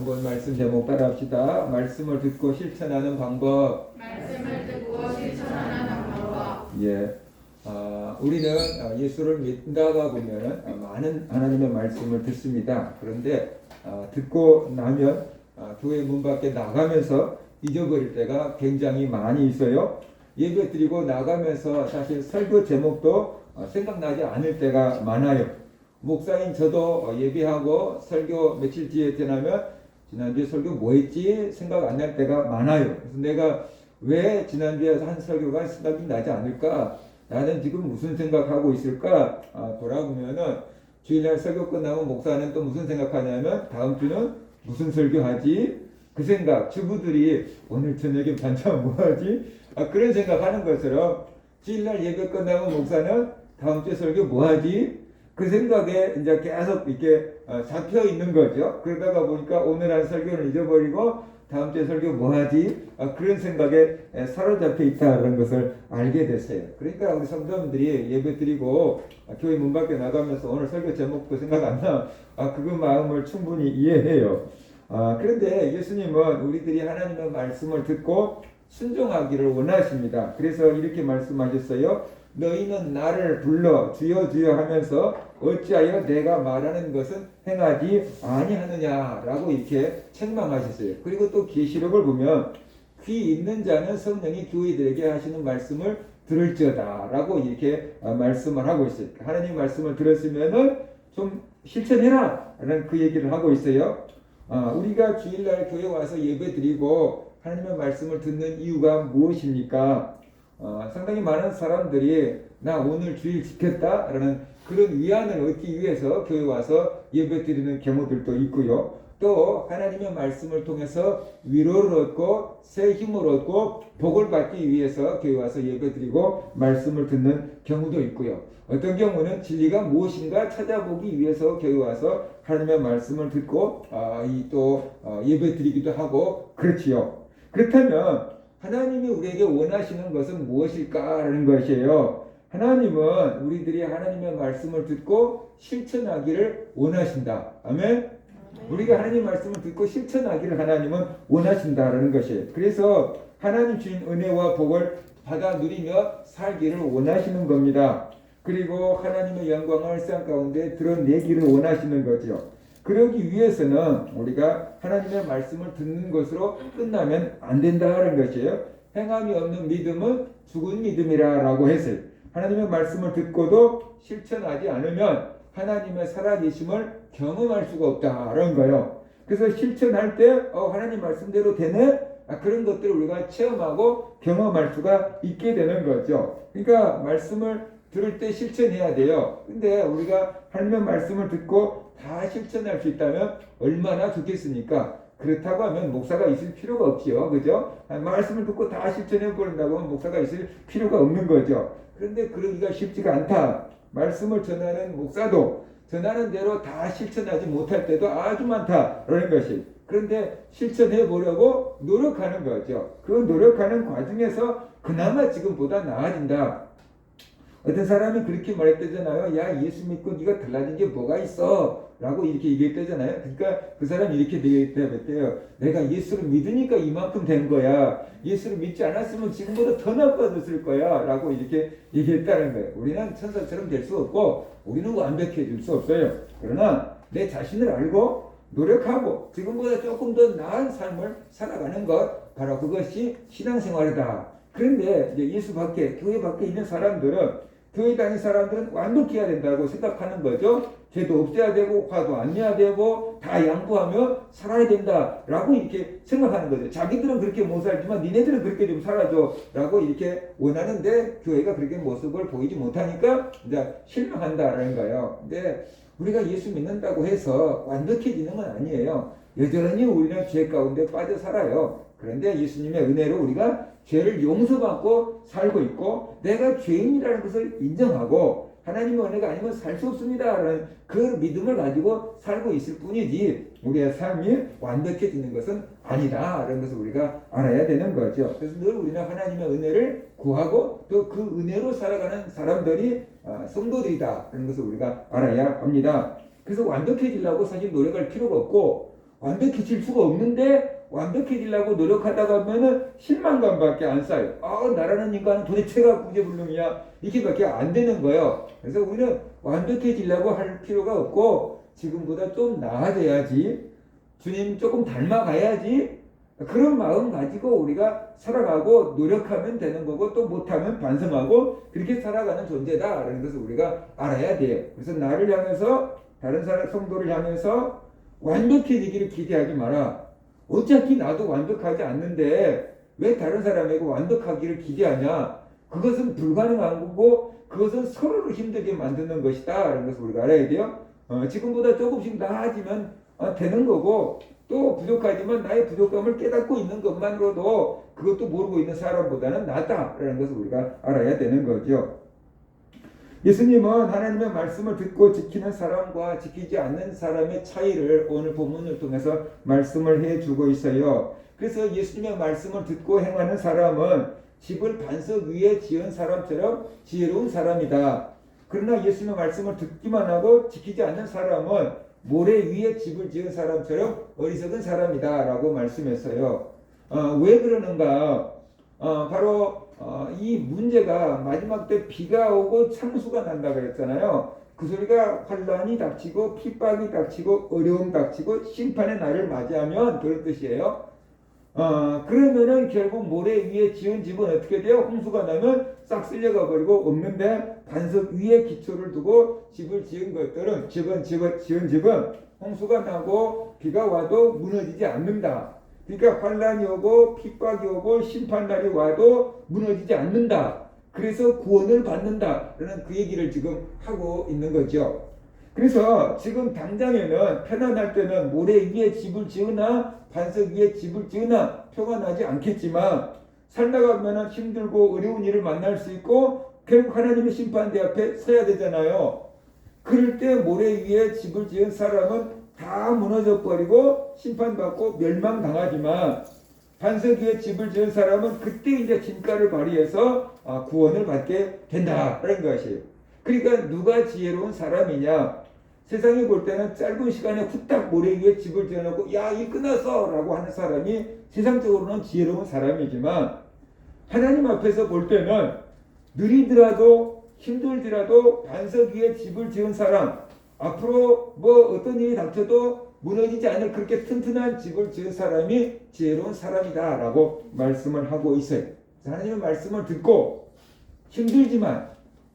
한번 말씀 제목 따라합시다. 말씀을 듣고 실천하는 방법. 말씀을 듣고 실천하는 방법. 예. 우리는 예수를 믿다가 보면 많은 하나님의 말씀을 듣습니다. 그런데 듣고 나면 교회 문 밖에 나가면서 잊어버릴 때가 굉장히 많이 있어요. 예배 드리고 나가면서 사실 설교 제목도 생각나지 않을 때가 많아요. 목사인 저도 예배하고 설교 며칠 뒤에 지나면 지난주에 설교 뭐 했지 생각 안 날 때가 많아요. 그래서 내가 왜 지난주에 한 설교가 생각이 나지 않을까? 나는 지금 무슨 생각하고 있을까? 돌아보면은 주일날 설교 끝나면 목사는 또 무슨 생각하냐면 다음 주는 무슨 설교하지? 그 생각, 주부들이 오늘 저녁에 반찬 뭐 하지? 그런 생각하는 것처럼 주일날 예배 끝나면 목사는 다음 주에 설교 뭐 하지? 그 생각에 이제 계속 이렇게 잡혀 있는 거죠. 그러다가 보니까 오늘 한 설교를 잊어버리고 다음 주에 설교 뭐 하지? 그런 생각에 사로잡혀 있다는 것을 알게 됐어요. 그러니까 우리 성도님들이 예배 드리고 교회 문 밖에 나가면서 오늘 설교 제목도 생각 안 나. 그 마음을 충분히 이해해요. 그런데 예수님은 우리들이 하나님의 말씀을 듣고 순종하기를 원하십니다. 그래서 이렇게 말씀하셨어요. 너희는 나를 불러 주여 주여 하면서 어찌하여 내가 말하는 것은 행하지 아니하느냐라고 이렇게 책망하셨어요. 그리고 또 계시록을 보면 귀 있는 자는 성령이 교회들에게 하시는 말씀을 들을지어다라고 이렇게 말씀을 하고 있어요. 하나님 말씀을 들었으면은 좀 실천해라라는 그 얘기를 하고 있어요. 우리가 주일날 교회 와서 예배드리고 하나님의 말씀을 듣는 이유가 무엇입니까? 상당히 많은 사람들이 나 오늘 주일 지켰다라는 그런 위안을 얻기 위해서 교회 와서 예배 드리는 경우들도 있고요. 또 하나님의 말씀을 통해서 위로를 얻고 새 힘을 얻고 복을 받기 위해서 교회 와서 예배 드리고 말씀을 듣는 경우도 있고요. 어떤 경우는 진리가 무엇인가 찾아보기 위해서 교회 와서 하나님의 말씀을 듣고 또 예배 드리기도 하고 그렇지요. 그렇다면 하나님이 우리에게 원하시는 것은 무엇일까라는 것이에요. 하나님은 우리들이 하나님의 말씀을 듣고 실천하기를 원하신다. 아멘? 우리가 하나님 말씀을 듣고 실천하기를 하나님은 원하신다라는 것이에요. 그래서 하나님 주신 은혜와 복을 받아 누리며 살기를 원하시는 겁니다. 그리고 하나님의 영광을 세상 가운데 드러내기를 원하시는 거죠. 그러기 위해서는 우리가 하나님의 말씀을 듣는 것으로 끝나면 안 된다는 것이에요. 행함이 없는 믿음은 죽은 믿음이라고 했어요. 하나님의 말씀을 듣고도 실천하지 않으면 하나님의 살아계심을 경험할 수가 없다는 거예요. 그래서 실천할 때 하나님 말씀대로 되네? 그런 것들을 우리가 체험하고 경험할 수가 있게 되는 거죠. 그러니까 말씀을 들을 때 실천해야 돼요. 근데 우리가 하나님의 말씀을 듣고 다 실천할 수 있다면 얼마나 좋겠습니까? 그렇다고 하면 목사가 있을 필요가 없지요. 그죠? 말씀을 듣고 다 실천해 버린다고 하면 목사가 있을 필요가 없는 거죠. 그런데 그러기가 쉽지가 않다. 말씀을 전하는 목사도 전하는 대로 다 실천하지 못할 때도 아주 많다라는 것이. 그런데 실천해 보려고 노력하는 거죠. 그 노력하는 과정에서 그나마 지금보다 나아진다. 어떤 사람이 그렇게 말했다잖아요. 야, 예수 믿고 네가 달라진 게 뭐가 있어? 라고 이렇게 얘기했다잖아요. 그러니까 그 사람이 이렇게 대답했대요. 내가 예수를 믿으니까 이만큼 된 거야. 예수를 믿지 않았으면 지금보다 더 나빠졌을 거야. 라고 이렇게 얘기했다는 거예요. 우리는 천사처럼 될 수 없고 우리는 완벽해질 수 없어요. 그러나 내 자신을 알고 노력하고 지금보다 조금 더 나은 삶을 살아가는 것, 바로 그것이 신앙생활이다. 그런데 이제 예수 밖에, 교회 밖에 있는 사람들은, 교회 다니는 사람들은 완벽해야 된다고 생각하는 거죠. 죄도 없애야 되고 화도 안 내야 되고 다 양보하며 살아야 된다라고 이렇게 생각하는 거죠. 자기들은 그렇게 못 살지만 니네들은 그렇게 좀 살아줘 라고 이렇게 원하는데 교회가 그렇게 모습을 보이지 못하니까 이제 실망한다라는 거예요. 근데 우리가 예수 믿는다고 해서 완벽해지는 건 아니에요. 여전히 우리는 죄 가운데 빠져 살아요. 그런데 예수님의 은혜로 우리가 죄를 용서받고 살고 있고 내가 죄인이라는 것을 인정하고 하나님의 은혜가 아니면 살 수 없습니다라는 그 믿음을 가지고 살고 있을 뿐이지 우리의 삶이 완벽해지는 것은 아니다라는 것을 우리가 알아야 되는 거죠. 그래서 늘 우리는 하나님의 은혜를 구하고 또 그 은혜로 살아가는 사람들이 성도들이다라는 것을 우리가 알아야 합니다. 그래서 완벽해지려고 사실 노력할 필요가 없고 완벽해질 수가 없는데 완벽해지려고 노력하다가 보면은 실망감밖에 안 쌓여. 나라는 인간은 도대체가 구제불능이야. 이렇게밖에 안 되는 거예요. 그래서 우리는 완벽해지려고 할 필요가 없고 지금보다 좀 나아져야지. 주님 조금 닮아가야지. 그런 마음 가지고 우리가 살아가고 노력하면 되는 거고 또 못하면 반성하고 그렇게 살아가는 존재다라는 것을 우리가 알아야 돼요. 그래서 나를 향해서 다른 사람 성도를 향해서 완벽해지기를 기대하지 마라. 어차피 나도 완벽하지 않는데 왜 다른 사람에게 완벽하기를 기대하냐? 그것은 불가능한 거고 그것은 서로를 힘들게 만드는 것이다 라는 것을 우리가 알아야 돼요. 지금보다 조금씩 나아지면 되는 거고 또 부족하지만 나의 부족함을 깨닫고 있는 것만으로도 그것도 모르고 있는 사람보다는 낫다라는 것을 우리가 알아야 되는 거죠. 예수님은 하나님의 말씀을 듣고 지키는 사람과 지키지 않는 사람의 차이를 오늘 본문을 통해서 말씀을 해주고 있어요. 그래서 예수님의 말씀을 듣고 행하는 사람은 집을 반석 위에 지은 사람처럼 지혜로운 사람이다. 그러나 예수님의 말씀을 듣기만 하고 지키지 않는 사람은 모래 위에 집을 지은 사람처럼 어리석은 사람이다 라고 말씀했어요. 왜 그러는가? 바로 이 문제가 마지막 때 비가 오고 창수가 난다 그랬잖아요. 그 소리가 환란이 닥치고 핍박이 닥치고 어려움 닥치고 심판의 날을 맞이하면 그런 뜻이에요. 그러면은 결국 모래 위에 지은 집은 어떻게 돼요? 홍수가 나면 싹 쓸려가 버리고 없는데 반석 위에 기초를 두고 집을 지은 것들은 지은 집은 홍수가 나고 비가 와도 무너지지 않는다. 그러니까 환란이 오고 핍박이 오고 심판날이 와도 무너지지 않는다. 그래서 구원을 받는다라는 그 얘기를 지금 하고 있는 거죠. 그래서 지금 당장에는 편안할 때는 모래 위에 집을 지으나 반석 위에 집을 지으나 표가 나지 않겠지만 살다가 보면 힘들고 어려운 일을 만날 수 있고 결국 하나님의 심판대 앞에 서야 되잖아요. 그럴 때 모래 위에 집을 지은 사람은 다 무너져 버리고 심판받고 멸망당하지만 반석 위에 집을 지은 사람은 그때 이제 진가를 발휘해서 구원을 받게 된다라는 것이에요. 그러니까 누가 지혜로운 사람이냐? 세상이 볼 때는 짧은 시간에 후딱 모래 위에 집을 지어놓고 야, 일 끝났어 라고 하는 사람이 세상적으로는 지혜로운 사람이지만 하나님 앞에서 볼 때는 느리더라도 힘들더라도 반석 위에 집을 지은 사람, 앞으로 뭐 어떤 일이 닥쳐도 무너지지 않을 그렇게 튼튼한 집을 지은 사람이 지혜로운 사람이다 라고 말씀을 하고 있어요. 하나님의 말씀을 듣고 힘들지만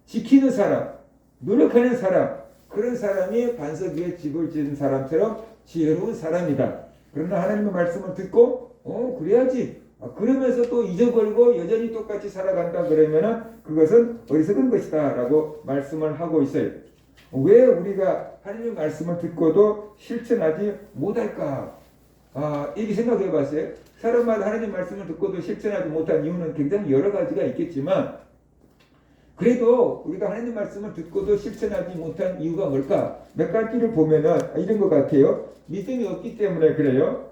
지키는 사람, 노력하는 사람, 그런 사람이 반석 위에 집을 지은 사람처럼 지혜로운 사람이다. 그러나 하나님의 말씀을 듣고 그래야지. 그러면서 또 잊어버리고 여전히 똑같이 살아간다 그러면은 그것은 어리석은 것이다 라고 말씀을 하고 있어요. 왜 우리가 하나님의 말씀을 듣고도 실천하지 못할까? 이렇게 생각해 봤어요. 사람마다 하나님의 말씀을 듣고도 실천하지 못한 이유는 굉장히 여러 가지가 있겠지만 그래도 우리가 하나님 말씀을 듣고도 실천하지 못한 이유가 뭘까? 몇 가지를 보면은 이런 것 같아요. 믿음이 없기 때문에 그래요.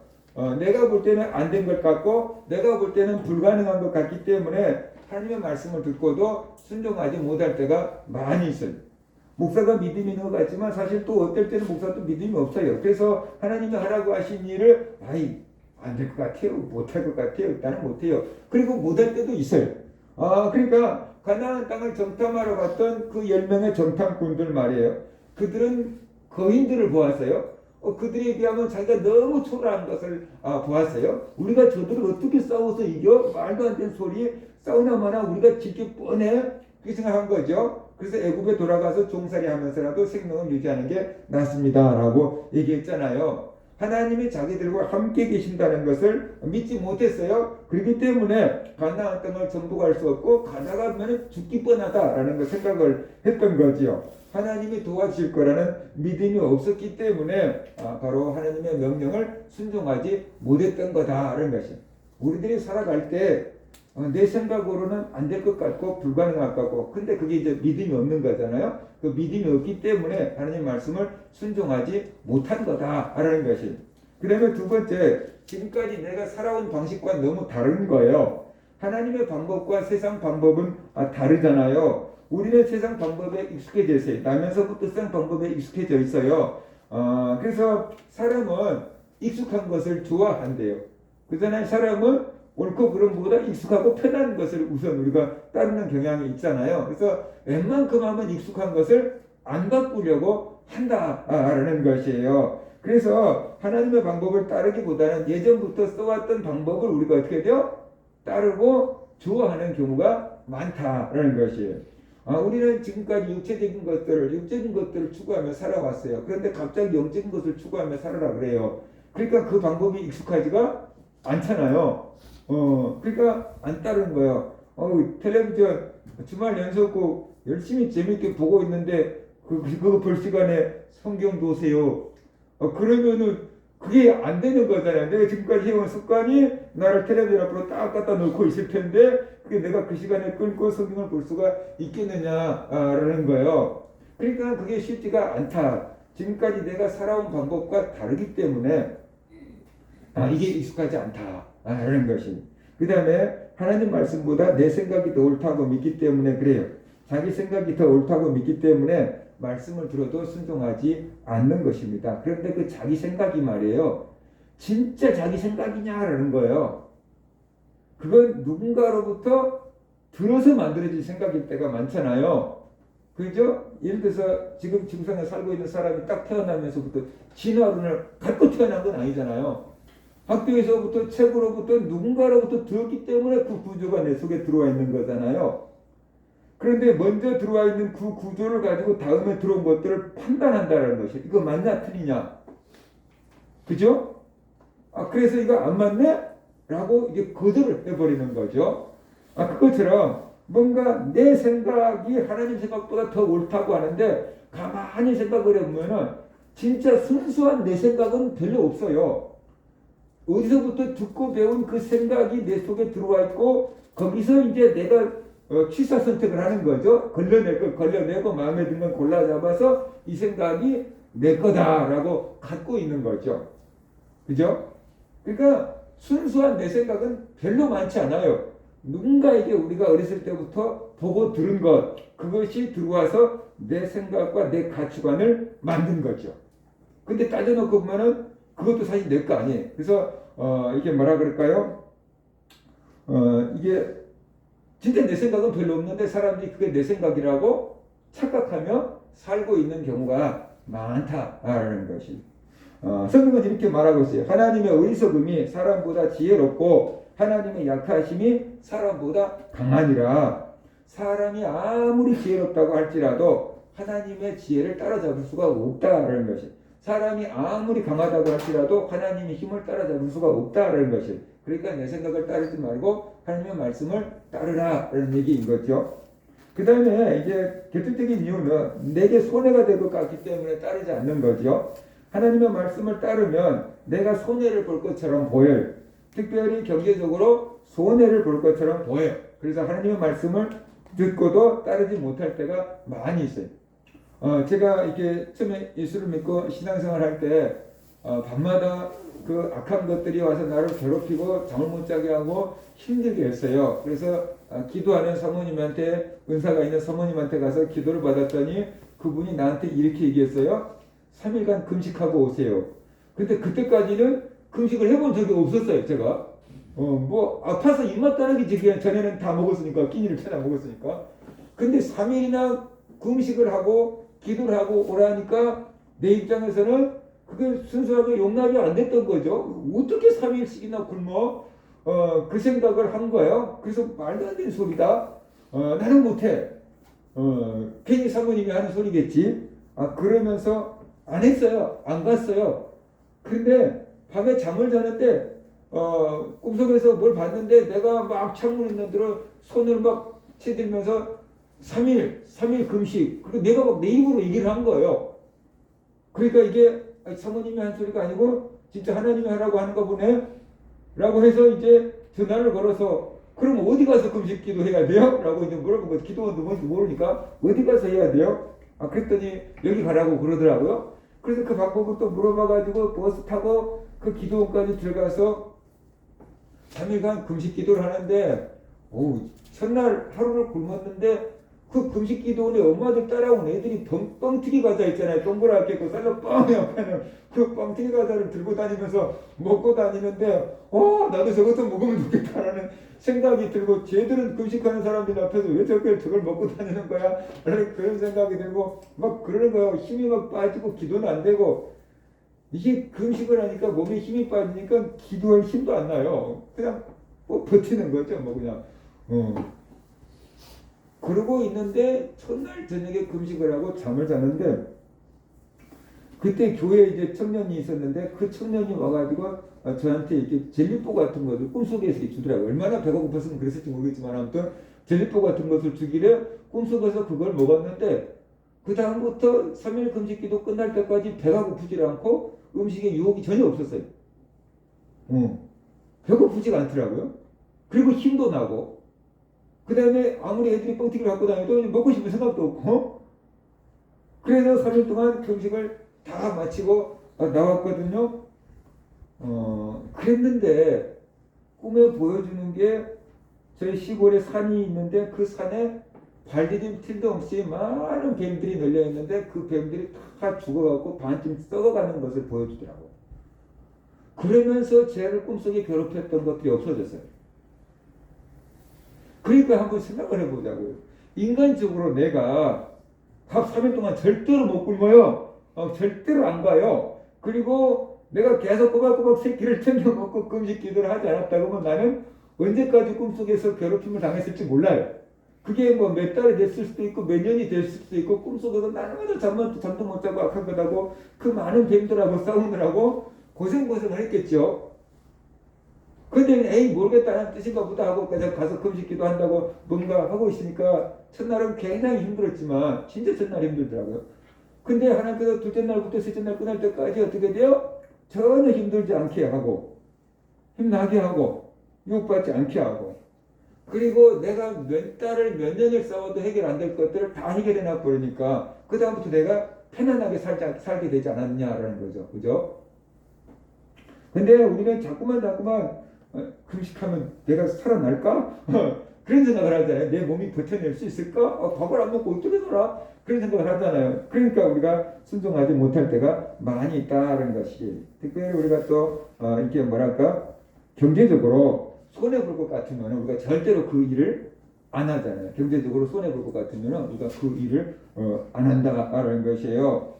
내가 볼 때는 안 된 것 같고 내가 볼 때는 불가능한 것 같기 때문에 하나님의 말씀을 듣고도 순종하지 못할 때가 많이 있어요. 목사가 믿음이 있는 것 같지만 사실 또 어떨 때는 목사도 믿음이 없어요. 그래서 하나님이 하라고 하신 일을 안 될 것 같아요. 못할 것 같아요. 나는 못해요. 그리고 못할 때도 있어요. 그러니까 가나안 땅을 정탐하러 갔던 그 10명의 정탐꾼들 말이에요. 그들은 거인들을 보았어요. 그들에 비하면 자기가 너무 초라한 것을 보았어요. 우리가 저들을 어떻게 싸워서 이겨? 말도 안 되는 소리 싸우나 마나 우리가 지킬 뻔해. 그렇게 생각한 거죠. 그래서 애굽에 돌아가서 종살이 하면서라도 생명을 유지하는 게 낫습니다 라고 얘기했잖아요. 하나님이 자기들과 함께 계신다는 것을 믿지 못했어요. 그렇기 때문에 가나안 땅을 정복할 수 없고 가다가 보면 죽기 뻔하다라는 걸 생각을 했던 거죠. 하나님이 도와주실 거라는 믿음이 없었기 때문에 바로 하나님의 명령을 순종하지 못했던 거다라는 것이에요. 우리들이 살아갈 때 내 생각으로는 안 될 것 같고 불가능할 것 같고 근데 그게 이제 믿음이 없는 거잖아요. 그 믿음이 없기 때문에 하나님 말씀을 순종하지 못한 거다라는 것이. 그 다음에 두 번째, 지금까지 내가 살아온 방식과 너무 다른 거예요. 하나님의 방법과 세상 방법은 다르잖아요. 우리는 세상 방법에 익숙해져 있어요. 나면서부터 세상 방법에 익숙해져 있어요. 그래서 사람은 익숙한 것을 좋아한대요. 그러잖아요. 사람은 옳고 그른 것보다 익숙하고 편한 것을 우선 우리가 따르는 경향이 있잖아요. 그래서 웬만큼 하면 익숙한 것을 안 바꾸려고 한다라는 것이에요. 그래서 하나님의 방법을 따르기보다는 예전부터 써왔던 방법을 우리가 어떻게 돼요? 따르고 좋아하는 경우가 많다라는 것이에요. 우리는 지금까지 육적인 것들을 추구하며 살아왔어요. 그런데 갑자기 영적인 것을 추구하며 살아라 그래요. 그러니까 그 방법이 익숙하지가 않잖아요. 그러니까 안 따르는 거예요. 텔레비전 주말 연속곡 열심히 재밌게 보고 있는데 그거 볼 시간에 성경 보세요. 그러면은 그게 안 되는 거잖아요. 내가 지금까지 해온 습관이 나를 텔레비전 앞으로 딱 갖다 놓고 있을 텐데 그게 내가 그 시간에 끊고 성경을 볼 수가 있겠느냐라는 거예요. 그러니까 그게 쉽지가 않다. 지금까지 내가 살아온 방법과 다르기 때문에 이게 익숙하지 않다라는 것이. 그 다음에 하나님 말씀보다 내 생각이 더 옳다고 믿기 때문에 그래요. 자기 생각이 더 옳다고 믿기 때문에 말씀을 들어도 순종하지 않는 것입니다. 그런데 그 자기 생각이 말이에요. 진짜 자기 생각이냐라는 거예요. 그건 누군가로부터 들어서 만들어진 생각일 때가 많잖아요. 그죠? 예를 들어서 지금 지구상에 살고 있는 사람이 딱 태어나면서부터 진화론을 갖고 태어난 건 아니잖아요. 학교에서부터 책으로부터 누군가로부터 들었기 때문에 그 구조가 내 속에 들어와 있는 거잖아요. 그런데 먼저 들어와 있는 그 구조를 가지고 다음에 들어온 것들을 판단한다는 것이 이거 맞냐 틀리냐. 그죠? 그래서 이거 안 맞네? 라고 이게 거절을 해버리는 거죠. 그것처럼 뭔가 내 생각이 하나님 생각보다 더 옳다고 하는데 가만히 생각을 해보면은 진짜 순수한 내 생각은 별로 없어요. 어디서부터 듣고 배운 그 생각이 내 속에 들어와 있고 거기서 이제 내가 취사 선택을 하는 거죠. 걸려내고 마음에 든 건 골라 잡아서 이 생각이 내 거다라고 갖고 있는 거죠. 그죠? 그러니까 순수한 내 생각은 별로 많지 않아요. 누군가에게 우리가 어렸을 때부터 보고 들은 것, 그것이 들어와서 내 생각과 내 가치관을 만든 거죠. 근데 따져놓고 보면은 그것도 사실 내 거 아니에요. 그래서 이게 뭐라 그럴까요? 이게 진짜 내 생각은 별로 없는데 사람들이 그게 내 생각이라고 착각하며 살고 있는 경우가 많다라는 것이. 성경은 이렇게 말하고 있어요. 하나님의 어리석음이 사람보다 지혜롭고 하나님의 약하심이 사람보다 강하니라. 사람이 아무리 지혜롭다고 할지라도 하나님의 지혜를 따라잡을 수가 없다라는 것이. 사람이 아무리 강하다고 할지라도 하나님의 힘을 따라잡을 수가 없다라는 것이. 그러니까 내 생각을 따르지 말고 하나님의 말씀을 따르라라는 얘기인 거죠. 그 다음에 이제 결정적인 이유는 내게 손해가 될 것 같기 때문에 따르지 않는 거죠. 하나님의 말씀을 따르면 내가 손해를 볼 것처럼 보여요. 특별히 경제적으로 손해를 볼 것처럼 보여요. 그래서 하나님의 말씀을 듣고도 따르지 못할 때가 많이 있어요. 제가 이렇게 처음에 예수를 믿고 신앙생활 할 때 밤마다 그 악한 것들이 와서 나를 괴롭히고 잠을 못 자게 하고 힘들게 했어요. 그래서 기도하는 사모님한테 은사가 있는 사모님한테 가서 기도를 받았더니 그분이 나한테 이렇게 얘기했어요. 3일간 금식하고 오세요. 근데 그때까지는 금식을 해본 적이 없었어요. 제가 뭐 아파서 입맛 따르기 전에는 다 먹었으니까 끼니를 찾아 먹었으니까. 근데 3일이나 금식을 하고 기도를 하고 오라니까 내 입장에서는 그게 순수하게 용납이 안 됐던 거죠. 어떻게 3일씩이나 굶어? 그 생각을 한 거예요. 그래서 말도 안 되는 소리다. 나는 못해. 괜히 사모님이 하는 소리겠지. 그러면서 안 했어요. 안 갔어요. 근데 밤에 잠을 자는데 꿈속에서 뭘 봤는데 내가 막 창문 있는 데로 손을 막 치들면서 3일 금식. 그리고 내가 막 내 입으로 얘기를 한 거예요. 그러니까 이게 사모님이 한 소리가 아니고 진짜 하나님이 하라고 하는가 보네. 라고 해서 이제 전화를 걸어서 그럼 어디 가서 금식 기도해야 돼요? 라고 이제 물어본 거죠. 기도원도 뭔지 모르니까 어디 가서 해야 돼요? 그랬더니 여기 가라고 그러더라고요. 그래서 그 방법을 또 물어봐가지고 버스 타고 그 기도원까지 들어가서 3일간 금식 기도를 하는데 첫날 하루를 굶었는데 그 금식 기도원에 엄마들 따라온 애들이 뻥튀기 과자 있잖아요. 동그랗게 그 쌀로 뻥 옆에는 그 뻥튀기 과자를 들고 다니면서 먹고 다니는데 나도 저것도 먹으면 좋겠다라는 생각이 들고 쟤들은 금식하는 사람들 앞에서 왜 저걸 먹고 다니는 거야? 그런 생각이 들고 막 그러는 거예요. 힘이 막 빠지고 기도는 안 되고 이게 금식을 하니까 몸에 힘이 빠지니까 기도할 힘도 안 나요. 그냥 버티는 거죠. 뭐 그냥 그러고 있는데 첫날 저녁에 금식을 하고 잠을 자는데 그때 교회에 이제 청년이 있었는데 그 청년이 와가지고 저한테 이렇게 젤리포 같은 것을 꿈속에서 주더라고요. 얼마나 배가 고팠으면 그랬을지 모르겠지만 아무튼 젤리포 같은 것을 주기래 꿈속에서 그걸 먹었는데 그 다음부터 3일 금식기도 끝날 때까지 배가 고프지 않고 음식에 유혹이 전혀 없었어요. 배고프지가 않더라고요. 그리고 힘도 나고 그 다음에 아무리 애들이 뻥튀기를 갖고 다녀도 먹고 싶은 생각도 없고 그래서 3일 동안 금식을 다 마치고 나왔거든요. 그랬는데 꿈에 보여주는 게 저희 시골에 산이 있는데 그 산에 발디딜 틈도 없이 많은 뱀들이 널려 있는데 그 뱀들이 다 죽어갖고 반쯤 썩어가는 것을 보여주더라고요. 그러면서 쟤를 꿈속에 괴롭혔던 것들이 없어졌어요. 그러니까 한번 생각을 해보자고요. 인간적으로 내가 밥 3일 동안 절대로 못 굶어요. 절대로 안 가요. 그리고 내가 계속 꼬박꼬박 새끼를 챙겨 먹고 금식 기도를 하지 않았다 그러면 나는 언제까지 꿈속에서 괴롭힘을 당했을지 몰라요. 그게 뭐 몇 달이 됐을 수도 있고 몇 년이 됐을 수도 있고 꿈속에서 날마다 잠도 못 자고 악한 것하고 그 많은 뱀들하고 싸우느라고 고생을 했겠죠. 근데 에이 모르겠다는 뜻인가 보다 하고 가서 금식기도 한다고 뭔가 하고 있으니까 첫날은 굉장히 힘들었지만 진짜 첫날 힘들더라고요. 근데 하나님께서 둘째 날부터 셋째 날 끝날 때까지 어떻게 돼요? 전혀 힘들지 않게 하고 힘나게 하고 유혹받지 않게 하고 그리고 내가 몇 달을 몇 년을 싸워도 해결 안 될 것들을 다 해결해 놔 버리니까 그 다음부터 내가 편안하게 살게 되지 않았냐라는 거죠. 그죠? 근데 우리는 자꾸만 금식하면 내가 살아날까? 그런 생각을 하잖아요. 내 몸이 버텨낼 수 있을까? 밥을 안 먹고 어떻게 살아? 그런 생각을 하잖아요. 그러니까 우리가 순종하지 못할 때가 많이 있다는 것이 특별히 우리가 또 이렇게 뭐랄까 경제적으로 손해볼 것 같으면 우리가 절대로 그 일을 안 하잖아요. 경제적으로 손해볼 것 같으면 우리가 그 일을 안 한다라는 것이에요.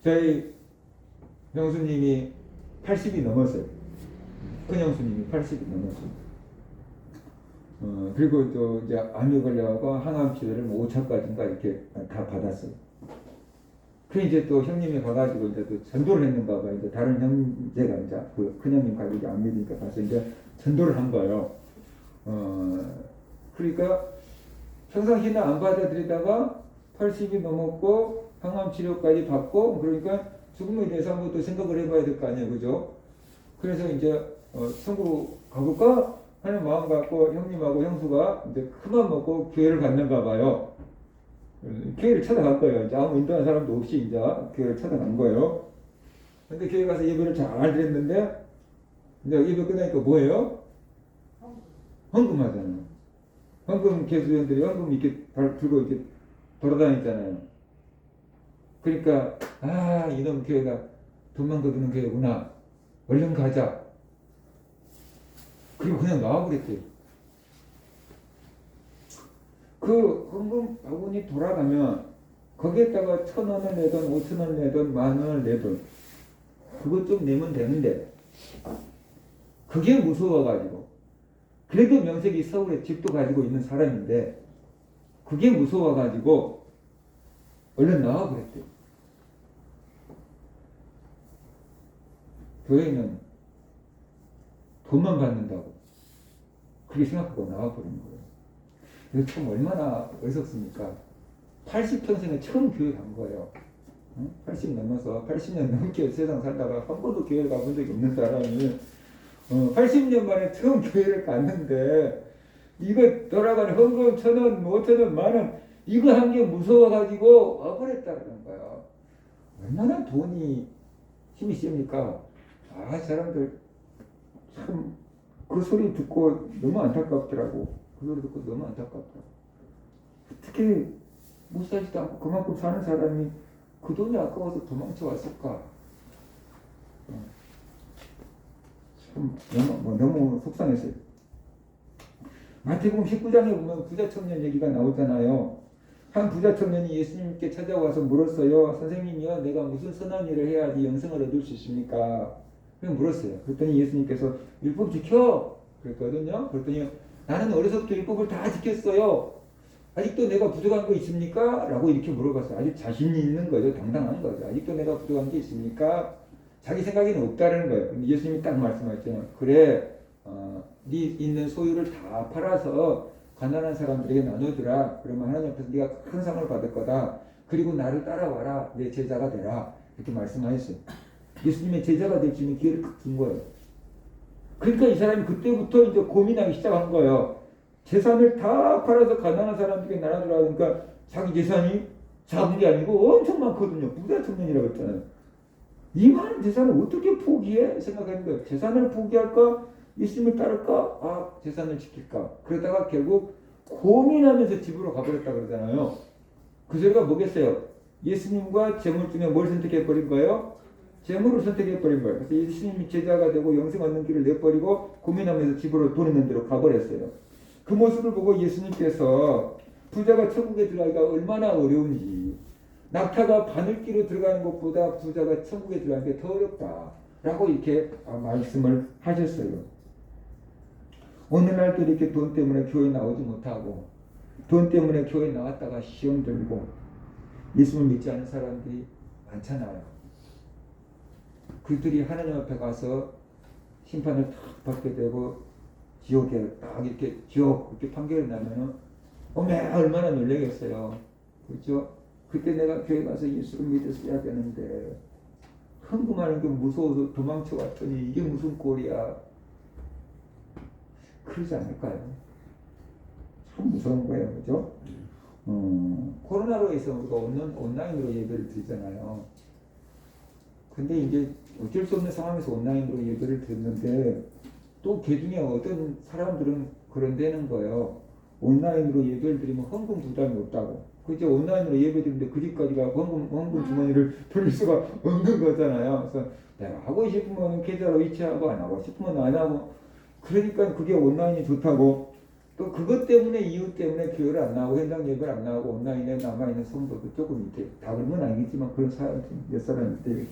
저희 형수님이 80이 넘었어요. 큰 형수님이 80이 넘었어요. 그리고 또 이제 암에 걸려가고 항암 치료를 5차까지인가 이렇게 다 받았어요. 그 이제 또 형님이 가가지고 이제 또 전도를 했는가 봐. 이제 다른 형제가 이제 그 큰 형님 가족이 안 믿으니까 가서 이제 전도를 한 거예요. 그러니까 평상시에는 안 받아들이다가 80이 넘었고 항암 치료까지 받고 그러니까 죽음에 대해서 한번 또 생각을 해봐야 될 거 아니에요, 그죠? 그래서 이제 천국으로 가볼까 하는 마음 갖고 형님하고 형수가 이제 큰맘 먹고 교회를 갔는가 봐요. 교회를 찾아간 거예요. 이제 아무 인도한 사람도 없이 이제 교회를 찾아간 거예요. 근데 교회 가서 예배를 잘 드렸는데 이제 예배 끝나니까 뭐예요? 헌금하잖아요. 헌금 개수연들이 헌금 이렇게 들고 이렇게 돌아다니잖아요. 그러니까 이놈 교회가 돈만 거두는 교회구나. 얼른 가자. 그리고 그냥 나와버렸대요. 그 헌금 바구니 돌아가면 거기에다가 1,000원을 내든 5,000원 내든 10,000원을 내든 그것 좀 내면 되는데 그게 무서워가지고 그래도 명색이 서울에 집도 가지고 있는 사람인데 그게 무서워가지고 얼른 나와버렸대요. 교회는 돈만 받는다고 그렇게 생각하고 나와버린 거예요. 이거 참 얼마나 어이없습니까? 80평생에 처음 교회 간 거예요. 80 넘어서 80년 넘게 세상 살다가 한 번도 교회 가본 적이 없는 사람이 80년 만에 처음 교회를 갔는데 이거 돌아가는 헌금 1,000원, 5,000원, 10,000원 이거 한 게 무서워가지고 와버렸다는 거야. 얼마나 돈이 힘이 셉니까? 사람들 참 그 소리 듣고 너무 안타깝더라고. 그 소리 듣고 너무 안타깝더라고. 어떻게 못 살지도 않고 그만큼 사는 사람이 그 돈이 아까워서 도망쳐 왔을까? 참 너무 속상했어요. 마태복음 19장에 보면 부자 청년 얘기가 나오잖아요. 한 부자 청년이 예수님께 찾아와서 물었어요. 선생님이요, 내가 무슨 선한 일을 해야지 영생을 얻을 수 있습니까? 그래서 물었어요. 그랬더니 예수님께서 율법 지켜! 그랬거든요. 그랬더니 나는 어려서부터 율법을 다 지켰어요. 아직도 내가 부족한 거 있습니까? 라고 이렇게 물어봤어요. 아주 자신이 있는 거죠. 당당한 거죠. 아직도 내가 부족한 게 있습니까? 자기 생각에는 없다는 거예요. 근데 예수님이 딱 말씀하셨잖아요. 그래, 네 있는 소유를 다 팔아서 가난한 사람들에게 나눠주라. 그러면 하나님 앞에서 네가 큰 상을 받을 거다. 그리고 나를 따라와라. 내 제자가 되라. 이렇게 말씀하셨어요. 예수님의 제자가 될 수 있는 기회를 딱 준 거예요. 그러니까 이 사람이 그때부터 이제 고민하기 시작한 거예요. 재산을 다 팔아서 가난한 사람들에게 나눠주라 하니까 자기 재산이 작은 게 아니고 엄청 많거든요. 부자 청년이라고 했잖아요. 이 많은 재산을 어떻게 포기해? 생각하는 거예요. 재산을 포기할까? 예수님을 따를까? 아, 재산을 지킬까? 그러다가 결국 고민하면서 집으로 가버렸다 그러잖아요. 그 소리가 뭐겠어요? 예수님과 재물 중에 뭘 선택해버린 거예요? 재물을 선택해버린 거예요. 그래서 예수님이 제자가 되고 영생 얻는 길을 내버리고 고민하면서 집으로 돈 있는 대로 가버렸어요. 그 모습을 보고 예수님께서 부자가 천국에 들어가기가 얼마나 어려운지, 낙타가 바늘기로 들어가는 것보다 부자가 천국에 들어가는 게 더 어렵다 라고 이렇게 말씀을 하셨어요. 오늘날도 이렇게 돈 때문에 교회 나오지 못하고 돈 때문에 교회 나왔다가 시험 들고 예수를 믿지 않은 사람들이 많잖아요. 그들이 하나님 앞에 가서 심판을 탁 받게 되고 지옥에 딱 이렇게 지옥 이렇게 판결이 나면은 얼마나 놀라겠어요. 그렇죠? 그때 내가 교회 가서 예수를 믿었어야 되는데 헌금하는 게 무서워서 도망쳐 왔더니 이게 무슨 꼴이야. 그러지 않을까요? 참 무서운 거예요. 그죠? 코로나로 해서 우리가 온라인으로 예배를 드리잖아요. 근데 이제 어쩔 수 없는 상황에서 온라인으로 예배를 드렸는데 또 개중에 어떤 사람들은 그런 데는 거예요. 온라인으로 예배를 드리면 헌금 부담이 없다고. 그죠? 온라인으로 예배 드리는데 그 집까지 가고 헌금 주머니를 돌릴 수가 없는 거잖아요. 그래서 내가 하고 싶으면 계좌로 이체하고 안 하고 싶으면 안 하고, 그러니까 그게 온라인이 좋다고. 또 그것 때문에 이유 때문에 교회를 안 나오고 현장 예배를 안 나오고 온라인에 남아있는 성도도 조금 이렇게 다 그런 건 아니겠지만 그런 사람 몇 사람인데,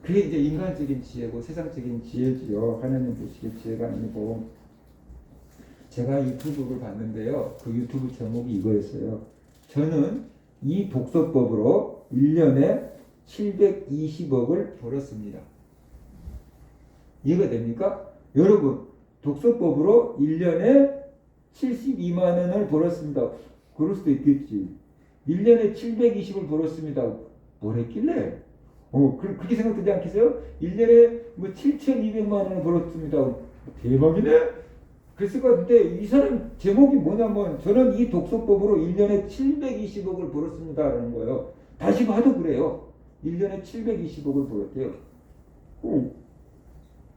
그게 이제 인간적인 지혜고 세상적인 지혜지요. 하나님 보시기에 지혜가 아니고. 제가 유튜브를 봤는데요. 그 유튜브 제목이 이거였어요. 저는 이 독서법으로 1년에 720억을 벌었습니다. 이해가 됩니까? 여러분, 독서법으로 1년에 72만 원을 벌었습니다. 그럴 수도 있겠지. 1년에 720을 벌었습니다. 뭘 했길래? 그렇게 생각되지 않겠어요? 1년에 뭐 7,200만 원을 벌었습니다. 대박이네? 그랬을 것 같은데, 이 사람 제목이 뭐냐면, 저는 이 독서법으로 1년에 720억을 벌었습니다. 라는 거예요. 다시 봐도 그래요. 1년에 720억을 벌었대요.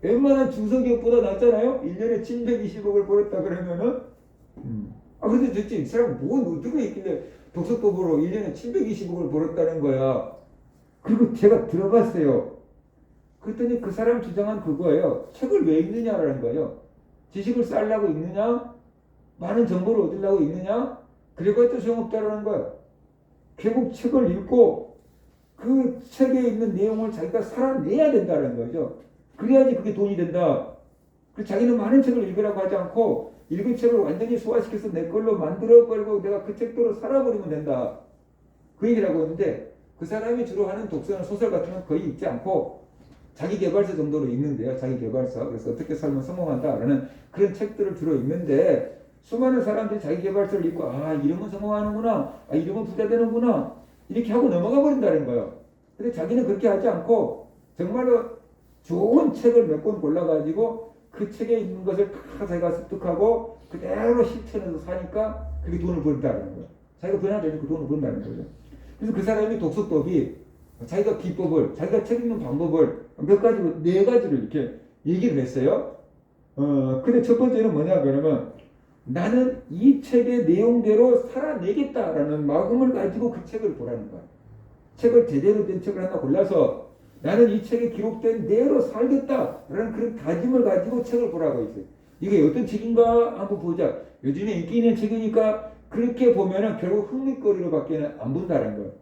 웬만한 중소기업보다 낫잖아요? 1년에 720억을 벌었다 그러면은, 근데 도대체 이 사람 뭔 어떻게 있길래 독서법으로 1년에 720억을 벌었다는 거야. 그리고 제가 들어봤어요. 그랬더니 그 사람 주장한 그거예요. 책을 왜 읽느냐라는 거예요. 지식을 쌓으려고 읽느냐? 많은 정보를 얻으려고 읽느냐? 그리고 또 소용없다라는 거예요. 결국 책을 읽고 그 책에 있는 내용을 자기가 살아내야 된다는 거죠. 그래야지 그게 돈이 된다. 그 자기는 많은 책을 읽으라고 하지 않고 읽은 책을 완전히 소화시켜서 내 걸로 만들어버리고 내가 그 책대로 살아버리면 된다. 그 얘기를 하고 있는데, 그 사람이 주로 하는 독서나 소설 같은 건 거의 읽지 않고 자기 개발서 정도로 읽는데요. 자기 개발서. 그래서 어떻게 살면 성공한다라는 그런 책들을 주로 읽는데, 수많은 사람들이 자기 개발서를 읽고 이러면 성공하는구나. 이러면 부자 되는구나. 이렇게 하고 넘어가 버린다는 거예요. 근데 자기는 그렇게 하지 않고 정말로 좋은 책을 몇 권 골라가지고 그 책에 있는 것을 다 자기가 습득하고 그대로 실천해서 사니까 그게 돈을 번다는 거예요. 자기가 변화되니까 돈을 번다는 거죠. 그래서 그 사람이 독서법이 자기가 비법을, 자기가 책 읽는 방법을 몇 가지로, 4가지를 이렇게 얘기를 했어요. 근데 첫 번째는 뭐냐 그러면 나는 이 책의 내용대로 살아내겠다라는 마음을 가지고 그 책을 보라는 거야. 책을 제대로 된 책을 하나 골라서 나는 이 책에 기록된 대로 살겠다라는 그런 다짐을 가지고 책을 보라고 있어요. 이게 어떤 책인가 한번 보자. 요즘에 인기 있는 책이니까 그렇게 보면은 결국 흥미거리로밖에 안 본다는 거예요.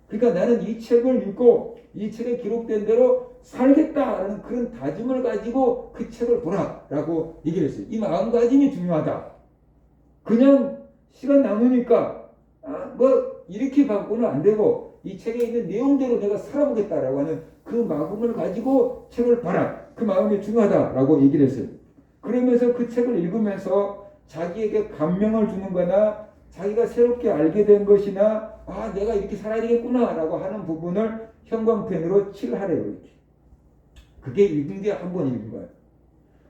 그러니까 나는 이 책을 읽고 이 책에 기록된 대로 살겠다라는 그런 다짐을 가지고 그 책을 보라라고 얘기를 했어요. 이 마음가짐이 중요하다. 그냥 시간 남으니까 뭐 이렇게 바꾸는 안 되고 이 책에 있는 내용대로 내가 살아보겠다라고 하는 그 마음을 가지고 책을 봐라. 그 마음이 중요하다라고 얘기를 했어요. 그러면서 그 책을 읽으면서 자기에게 감명을 주는 거나 자기가 새롭게 알게 된 것이나 내가 이렇게 살아야 되겠구나 라고 하는 부분을 형광펜으로 칠하래요. 이렇게. 그게 읽은 게 한 번 읽은 거예요.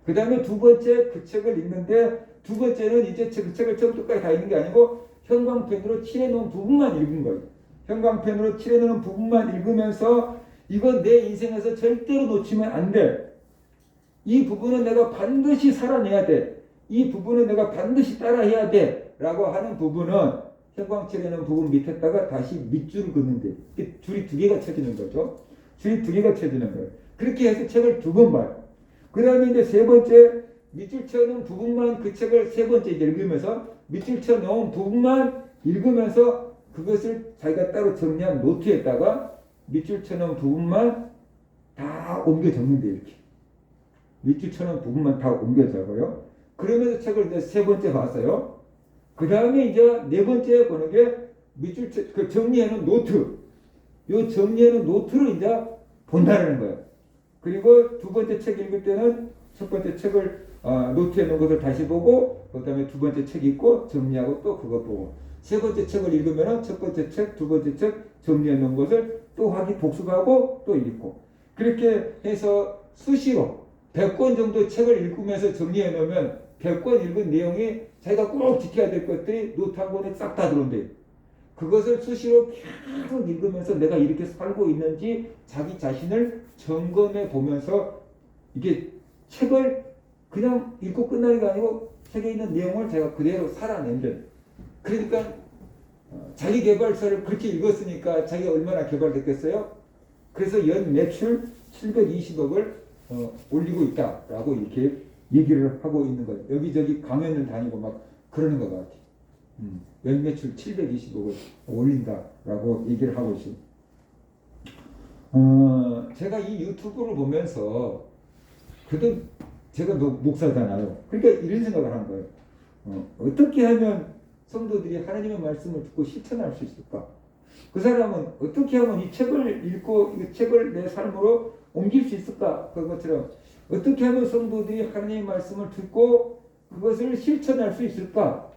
그 다음에 두 번째 그 책을 읽는데 두 번째는 이제 그 책을 처음부터까지 다 읽는 게 아니고 형광펜으로 칠해놓은 부분만 읽은 거예요. 형광펜으로 칠해놓은 부분만 읽으면서 이건 내 인생에서 절대로 놓치면 안 돼. 이 부분은 내가 반드시 살아내야 돼. 이 부분은 내가 반드시 따라해야 돼. 라고 하는 부분은 형광칠해놓은 부분 밑에다가 다시 밑줄을 긋는데 줄이 두 개가 쳐지는 거죠. 줄이 두 개가 쳐지는 거예요. 그렇게 해서 책을 두 번 봐요. 그 다음에 이제 세 번째 밑줄 쳐놓은 부분만 그 책을 세 번째 읽으면서 밑줄 쳐놓은 부분만 읽으면서 그것을 자기가 따로 정리한 노트에다가 밑줄 쳐놓은 부분만 다 옮겨 적는데 이렇게 밑줄 쳐놓은 부분만 다 옮겨 적어요. 그러면서 책을 이제 세 번째 봤어요. 그 다음에 이제 네 번째 보는 게 밑줄 그 정리해놓은 노트. 요 정리해놓은 노트를 이제 본다는 거예요. 그리고 두 번째 책 읽을 때는 첫 번째 책을 노트에 놓은 것을 다시 보고 그 다음에 두 번째 책 읽고 정리하고 또 그거 보고 세 번째 책을 읽으면 첫 번째 책, 두 번째 책 정리해 놓은 것을 또 복습하고 또 읽고 그렇게 해서 수시로 100권 정도 책을 읽으면서 정리해 놓으면 100권 읽은 내용이 자기가 꼭 지켜야 될 것들이 노트 한 권에 싹 다 들어온대요. 그것을 수시로 계속 읽으면서 내가 이렇게 살고 있는지 자기 자신을 점검해 보면서 이게 책을 그냥 읽고 끝나는 게 아니고 책에 있는 내용을 제가 그대로 살아낸대. 그러니까 자기 개발서를 그렇게 읽었으니까 자기가 얼마나 개발됐겠어요? 그래서 연 매출 720억을 올리고 있다라고 이렇게 얘기를 하고 있는 거예요. 여기저기 강연을 다니고 막 그러는 것 같아요. 연 매출 720억을 올린다라고 얘기를 하고 있어요. 제가 이 유튜브를 보면서 그래도 제가 목사잖아요. 그러니까 이런 생각을 한 거예요. 어떻게 하면 성도들이 하나님의 말씀을 듣고 실천할 수 있을까? 그 사람은 어떻게 하면 이 책을 읽고 이 책을 내 삶으로 옮길 수 있을까? 그것처럼 어떻게 하면 성도들이 하나님의 말씀을 듣고 그것을 실천할 수 있을까?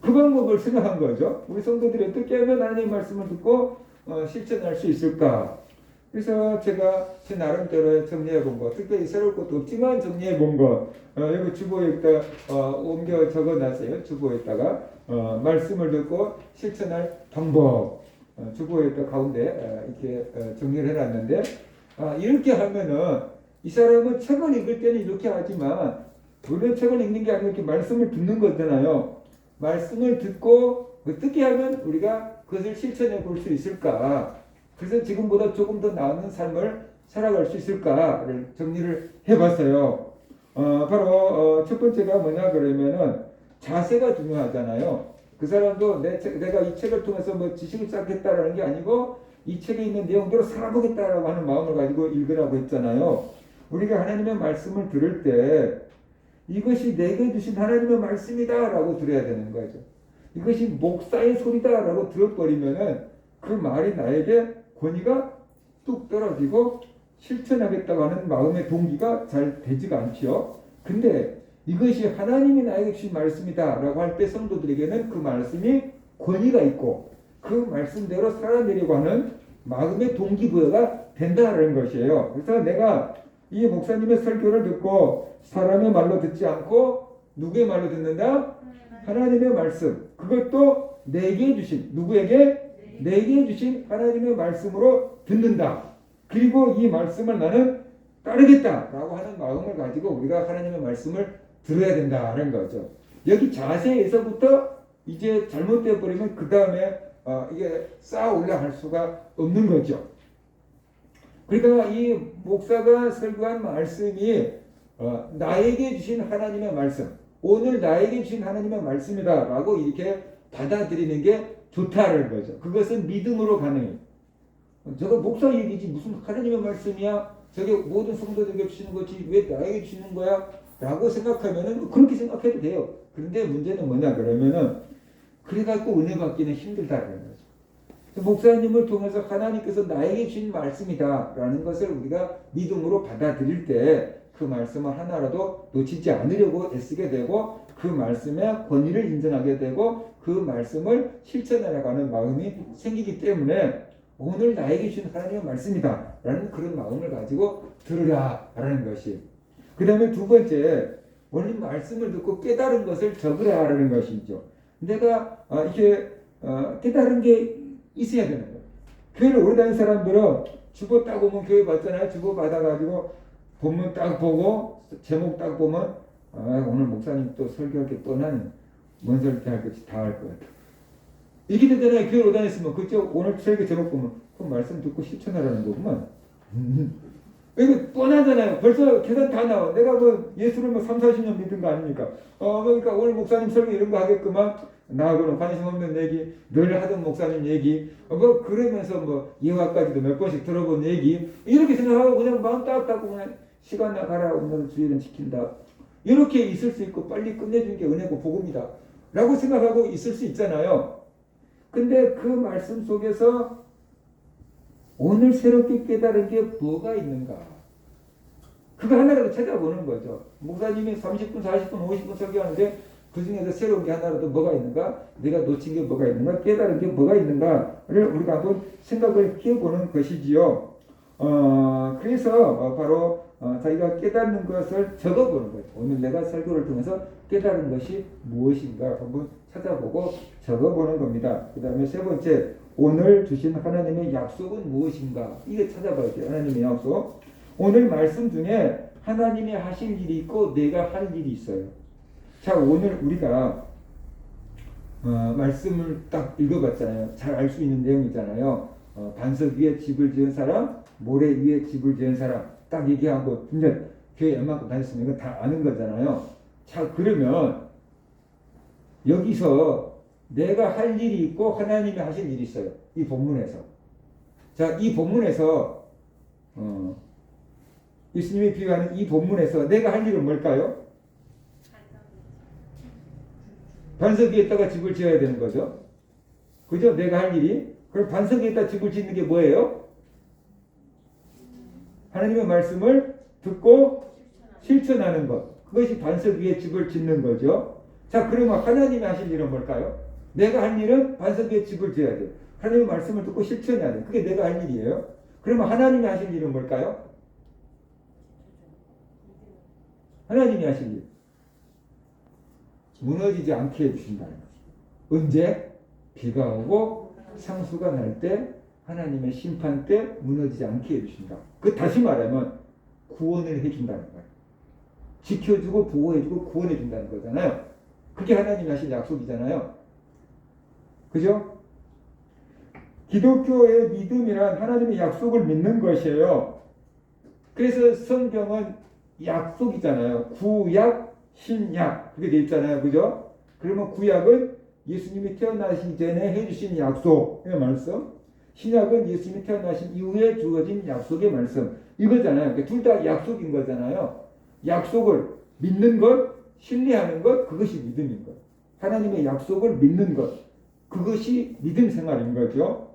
그 방법을 생각한 거죠. 우리 성도들이 어떻게 하면 하나님의 말씀을 듣고 실천할 수 있을까? 그래서 제가 제 나름대로 정리해 본 거, 특별히 새로울 것도 없지만 정리해 본 거, 여기 주보에다 옮겨 적어 놨어요. 주보에다가 말씀을 듣고 실천할 방법, 주보에다 가운데 이렇게 정리를 해놨는데, 이렇게 하면은 이 사람은 책을 읽을 때는 이렇게 하지만 원래 책을 읽는 게 아니고 이렇게 말씀을 듣는 거잖아요. 말씀을 듣고 어떻게 하면 우리가 그것을 실천해 볼 수 있을까? 그래서 지금보다 조금 더 나은 삶을 살아갈 수 있을까를 정리를 해봤어요. 바로 첫 번째가 뭐냐 그러면은 자세가 중요하잖아요. 그 사람도 내가 이 책을 통해서 뭐 지식을 쌓겠다라는 게 아니고 이 책에 있는 내용대로 살아보겠다라고 하는 마음을 가지고 읽으라고 했잖아요. 우리가 하나님의 말씀을 들을 때 이것이 내게 주신 하나님의 말씀이다라고 들어야 되는 거죠. 이것이 목사의 소리다라고 들어버리면은 그 말이 나에게 권위가 뚝 떨어지고 실천하겠다고 하는 마음의 동기가 잘 되지가 않지요. 근데 이것이 하나님이 나에게 주신 말씀이다 라고 할 때 성도들에게는 그 말씀이 권위가 있고 그 말씀대로 살아내려고 하는 마음의 동기부여가 된다는 것이에요. 그래서 내가 이 목사님의 설교를 듣고 사람의 말로 듣지 않고 누구의 말로 듣는다? 하나님의 말씀. 그것도 내게 주신 누구에게? 내게 주신 하나님의 말씀으로 듣는다. 그리고 이 말씀을 나는 따르겠다라고 하는 마음을 가지고 우리가 하나님의 말씀을 들어야 된다는 거죠. 여기 자세에서부터 이제 잘못되어 버리면 그 다음에 이게 쌓아 올라갈 수가 없는 거죠. 그러니까 이 목사가 설교한 말씀이 나에게 주신 하나님의 말씀, 오늘 나에게 주신 하나님의 말씀이다라고 이렇게 받아들이는 게 좋다는 거죠. 그것은 믿음으로 가능해요. 저거 목사 얘기지 무슨 하나님의 말씀이야? 저게 모든 성도들에게 주시는 거지 왜 나에게 주시는 거야? 라고 생각하면은 그렇게 생각해도 돼요. 그런데 문제는 뭐냐 그러면은 그래갖고 은혜 받기는 힘들다는 거죠. 목사님을 통해서 하나님께서 나에게 주신 말씀이다라는 것을 우리가 믿음으로 받아들일 때 그 말씀을 하나라도 놓치지 않으려고 애쓰게 되고 그 말씀의 권위를 인정하게 되고 그 말씀을 실천해 나가는 마음이 생기기 때문에 오늘 나에게 주신 하나님의 말씀이다 라는 그런 마음을 가지고 들으라 라는 것이, 그 다음에 두 번째 원래 말씀을 듣고 깨달은 것을 적으라 라는 것이죠. 내가 이렇게 깨달은 게 있어야 되는 거예요. 교회를 오래 다닌 사람들은 주보 딱 오면 교회 받잖아요. 주보 받아가지고 본문 딱 보고 제목 딱 보면 오늘 목사님 또 설교할 게 또 난 뭔 설교 할 것이 다 할 것 같아. 이게 되잖아요. 교회를 오래 다녔으면 그죠? 오늘 설교 제목 보면 그 말씀 듣고 실천하라는 거구만. 이거 뻔하잖아요. 벌써 계산 다 나와. 내가 뭐 예수를 뭐 3, 40년 믿은 거 아닙니까? 그러니까 오늘 목사님 설교 이런 거 하겠구만. 나하고는 관심 없는 얘기, 늘 하던 목사님 얘기, 뭐 그러면서 뭐 예화까지도 몇 번씩 들어본 얘기, 이렇게 생각하고 그냥 마음 딱 닫고 그냥 시간 나가라, 오늘 주일은 지킨다. 이렇게 있을 수 있고 빨리 끝내주는 게 은혜고 복음이다 라고 생각하고 있을 수 있잖아요. 근데 그 말씀 속에서 오늘 새롭게 깨달은 게 뭐가 있는가? 그거 하나라도 찾아보는 거죠. 목사님이 30분, 40분, 50분 설교하는데 그 중에서 새로운 게 하나라도 뭐가 있는가? 내가 놓친 게 뭐가 있는가? 깨달은 게 뭐가 있는가를 우리가 한번 생각을 해보는 것이지요. 그래서 바로 자기가 깨닫는 것을 적어보는 거예요. 오늘 내가 설교를 통해서 깨달은 것이 무엇인가 한번 찾아보고 적어보는 겁니다. 그 다음에 세 번째, 오늘 주신 하나님의 약속은 무엇인가? 이게 찾아봐야 돼요. 하나님의 약속. 오늘 말씀 중에 하나님이 하실 일이 있고 내가 할 일이 있어요. 자, 오늘 우리가 말씀을 딱 읽어봤잖아요. 잘 알 수 있는 내용이잖아요. 반석 위에 집을 지은 사람, 모래 위에 집을 지은 사람, 딱 얘기하고 이제 교회 웬만큼 다녔으면 이거 다 아는 거잖아요. 자, 그러면 여기서 내가 할 일이 있고 하나님이 하실 일이 있어요. 이 본문에서. 자, 이 본문에서 예수님이 비유하는 이 본문에서 내가 할 일은 뭘까요? 반석 위에다가 집을 지어야 되는 거죠. 그죠? 내가 할 일이. 그럼 반석 위에다 집을 짓는 게 뭐예요? 하나님의 말씀을 듣고 실천하는 것. 그것이 반석 위에 집을 짓는 거죠. 자, 그러면 하나님이 하실 일은 뭘까요? 내가 할 일은 반석 위에 집을 지어야 돼요. 하나님의 말씀을 듣고 실천해야 돼요. 그게 내가 할 일이에요. 그러면 하나님이 하실 일은 뭘까요? 하나님이 하실 일. 무너지지 않게 해주신다는 거죠. 언제? 비가 오고 상수가 날 때, 하나님의 심판 때 무너지지 않게 해주신다. 그 다시 말하면 구원을 해준다는 거예요. 지켜주고 보호해주고 구원해준다는 거잖아요. 그게 하나님이 하신 약속이잖아요. 그죠? 기독교의 믿음이란 하나님의 약속을 믿는 것이에요. 그래서 성경은 약속이잖아요. 구약, 신약 그게 돼 있잖아요. 그죠? 그러면 구약은 예수님이 태어나시기 전에 해주신 약속의 말씀, 신약은 예수님이 태어나신 이후에 주어진 약속의 말씀 이거잖아요. 둘 다 약속인 거잖아요. 약속을 믿는 것, 신뢰하는 것, 그것이 믿음인 것. 하나님의 약속을 믿는 것, 그것이 믿음 생활인 거죠.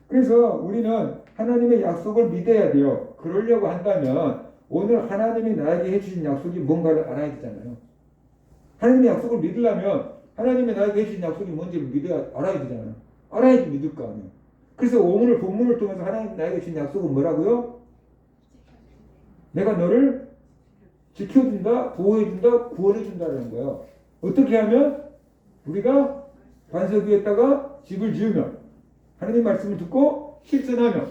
그래서 우리는 하나님의 약속을 믿어야 돼요. 그러려고 한다면 오늘 하나님이 나에게 해주신 약속이 뭔가를 알아야 되잖아요. 하나님의 약속을 믿으려면 하나님이 나에게 해주신 약속이 뭔지를 알아야 되잖아요. 알아야지 믿을 거 아니에요. 그래서 오늘 본문을 통해서 하나님 나에게 주신 약속은 뭐라고요? 내가 너를 지켜준다, 보호해준다, 구원해준다는 거예요. 어떻게 하면? 우리가 반석 위에다가 집을 지으면, 하나님 말씀을 듣고 실천하면,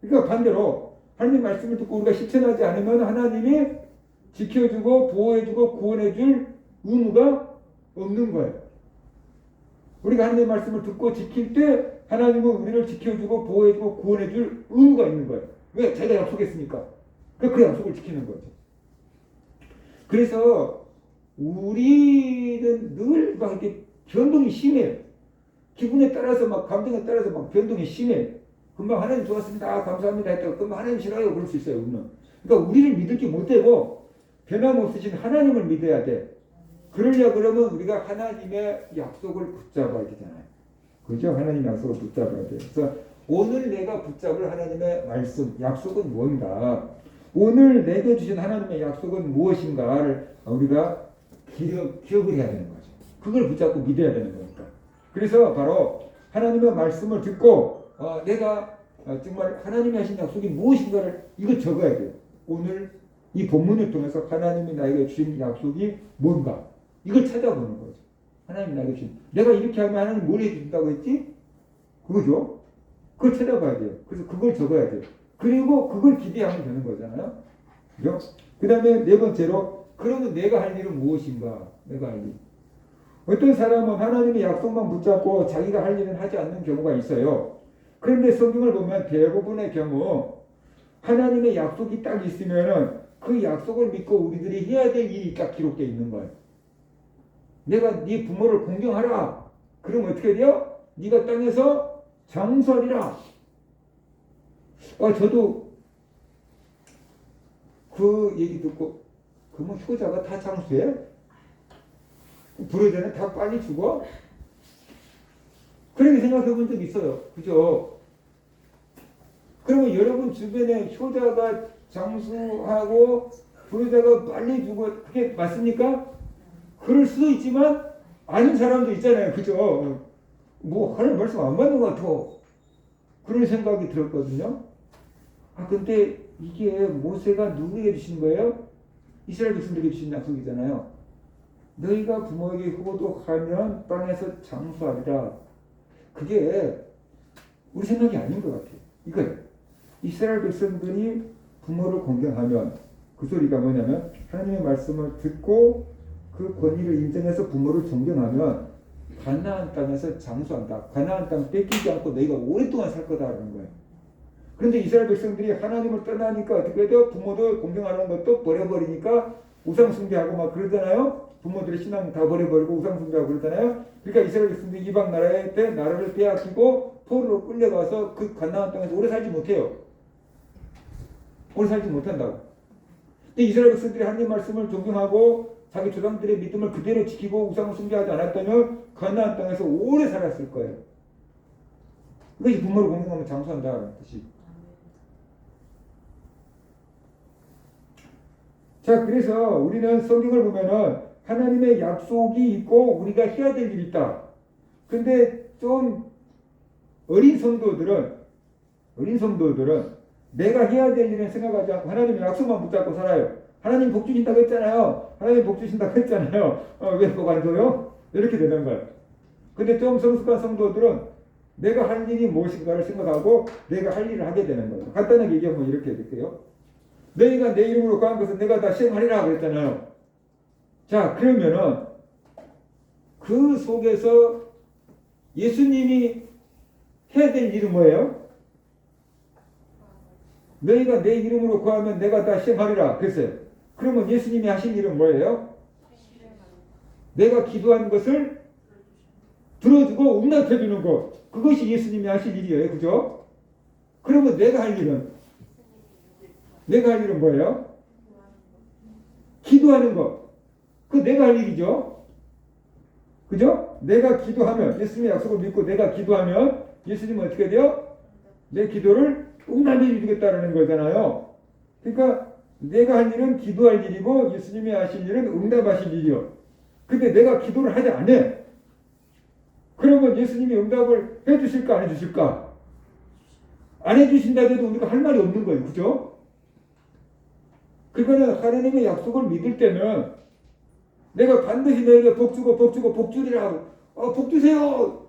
그러니까 반대로 하나님 말씀을 듣고 우리가 실천하지 않으면 하나님이 지켜주고 보호해주고 구원해줄 의무가 없는 거예요. 우리가 하나님의 말씀을 듣고 지킬 때 하나님은 우리를 지켜주고 보호해주고 구원해줄 의무가 있는 거예요. 왜? 자기가 약속했으니까. 그 약속을 지키는 거죠. 그래서 우리는 늘 막 이렇게 변동이 심해요. 기분에 따라서 막 감정에 따라서 막 변동이 심해요. 금방 하나님 좋았습니다. 감사합니다. 했다가 금방 하나님 싫어요. 그럴 수 있어요. 우리는. 그러니까 우리를 믿을 게 못 되고 변함없으신 하나님을 믿어야 돼. 그러려 그러면 우리가 하나님의 약속을 붙잡아야 되잖아요. 그죠? 하나님의 약속을 붙잡아야 돼요. 그래서 오늘 내가 붙잡을 하나님의 말씀, 약속은 뭔가? 오늘 내게 주신 하나님의 약속은 무엇인가를 우리가 기억을 해야 되는 거죠. 그걸 붙잡고 믿어야 되는 거니까. 그래서 바로 하나님의 말씀을 듣고 내가 정말 하나님이 하신 약속이 무엇인가를 이거 적어야 돼요. 오늘 이 본문을 통해서 하나님이 나에게 주신 약속이 뭔가 이걸 찾아보는 거죠. 하나님 나에게 주신 내가 이렇게 하면 하나님 뭘 해준다고 했지? 그거죠. 그걸 찾아봐야 돼요. 그래서 그걸 적어야 돼요. 그리고 그걸 기대하면 되는 거잖아요. 그죠? 그 다음에 네 번째로 그러면 내가 할 일은 무엇인가? 내가 할 일. 어떤 사람은 하나님의 약속만 붙잡고 자기가 할 일은 하지 않는 경우가 있어요. 그런데 성경을 보면 대부분의 경우 하나님의 약속이 딱 있으면은 그 약속을 믿고 우리들이 해야 될 일이 딱 기록되어 있는 거예요. 내가 네 부모를 공경하라. 그럼 어떻게 돼요? 네가 땅에서 장수하리라. 저도 그 얘기 듣고 그러면 효자가 다 장수해? 불효자는 다 빨리 죽어? 그렇게 생각해 본 적 있어요. 그죠? 그러면 여러분 주변에 효자가 장수하고 불효자가 빨리 죽어 그게 맞습니까? 그럴 수도 있지만 아닌 사람도 있잖아요. 그죠? 뭐 하나님 말씀 안 받는 것 같아. 그런 생각이 들었거든요. 근데 이게 모세가 누구에게 주신 거예요? 이스라엘 백성들에게 주신 약속이잖아요. 너희가 부모에게 효도하면 땅에서 장수하리라. 그게 우리 생각이 아닌 것 같아요. 이거예요. 이스라엘 백성들이 부모를 공경하면 그 소리가 뭐냐면 하나님의 말씀을 듣고 그 권위를 인정해서 부모를 존경하면 가나안 땅에서 장수한다. 가나안 땅 뺏기지 않고 너희가 오랫동안 살 거다라는 거예요. 그런데 이스라엘 백성들이 하나님을 떠나니까 어떻게 돼요? 부모도 공경하는 것도 버려버리니까 우상 숭배하고 막 그러잖아요. 부모들의 신앙 다 버려버리고 우상 숭배하고 그러잖아요. 그러니까 이스라엘 백성들이 이방 나라에 때 나라를 빼앗기고 포로로 끌려가서 그 가나안 땅에서 오래 살지 못해요. 오래 살지 못한다고. 근데 이스라엘 백성들이 하나님 말씀을 존경하고 자기 조상들의 믿음을 그대로 지키고 우상을 숭배하지 않았다면 가나안 땅에서 오래 살았을 거예요. 이것이 부모를 공경하면 장수한다는 뜻이. 자, 그래서 우리는 성경을 보면은 하나님의 약속이 있고 우리가 해야 될 일이 있다. 근데 좀 어린 성도들은 내가 해야 될 일은 생각하지 않고 하나님의 약속만 붙잡고 살아요. 하나님 복 주신다고 했잖아요. 하나님 복 주신다고 했잖아요. 왜 복 안 줘요? 이렇게 되는 거예요. 근데 좀 성숙한 성도들은 내가 할 일이 무엇인가를 생각하고 내가 할 일을 하게 되는 거예요. 간단하게 얘기하면 이렇게 될게요. 너희가 내 이름으로 구한 것은 내가 다 시행하리라 그랬잖아요. 자, 그러면은 그 속에서 예수님이 해야 될 일은 뭐예요? 너희가 내 이름으로 구하면 내가 다 시행하리라 그랬어요. 그러면 예수님이 하신 일은 뭐예요? 내가 기도한 것을 들어주고 응답해 주는 것. 그것이 예수님이 하실 일이에요. 그죠? 그러면 내가 할 일은 뭐예요? 기도하는 것. 그거 내가 할 일이죠. 그죠? 내가 기도하면, 예수님의 약속을 믿고 내가 기도하면 예수님은 어떻게 돼요? 내 기도를 응답해 주겠다라는 거잖아요. 그러니까 내가 할 일은 기도할 일이고 예수님이 하실 일은 응답하실 일이요. 근데 내가 기도를 하지 않아. 그러면 예수님이 응답을 해 주실까 안 해 주실까? 안 해 주신다 해도 우리가 할 말이 없는 거예요. 그죠? 그거는 하나님의 약속을 믿을 때는 내가 반드시 너에게 복 주리라. 복 주세요.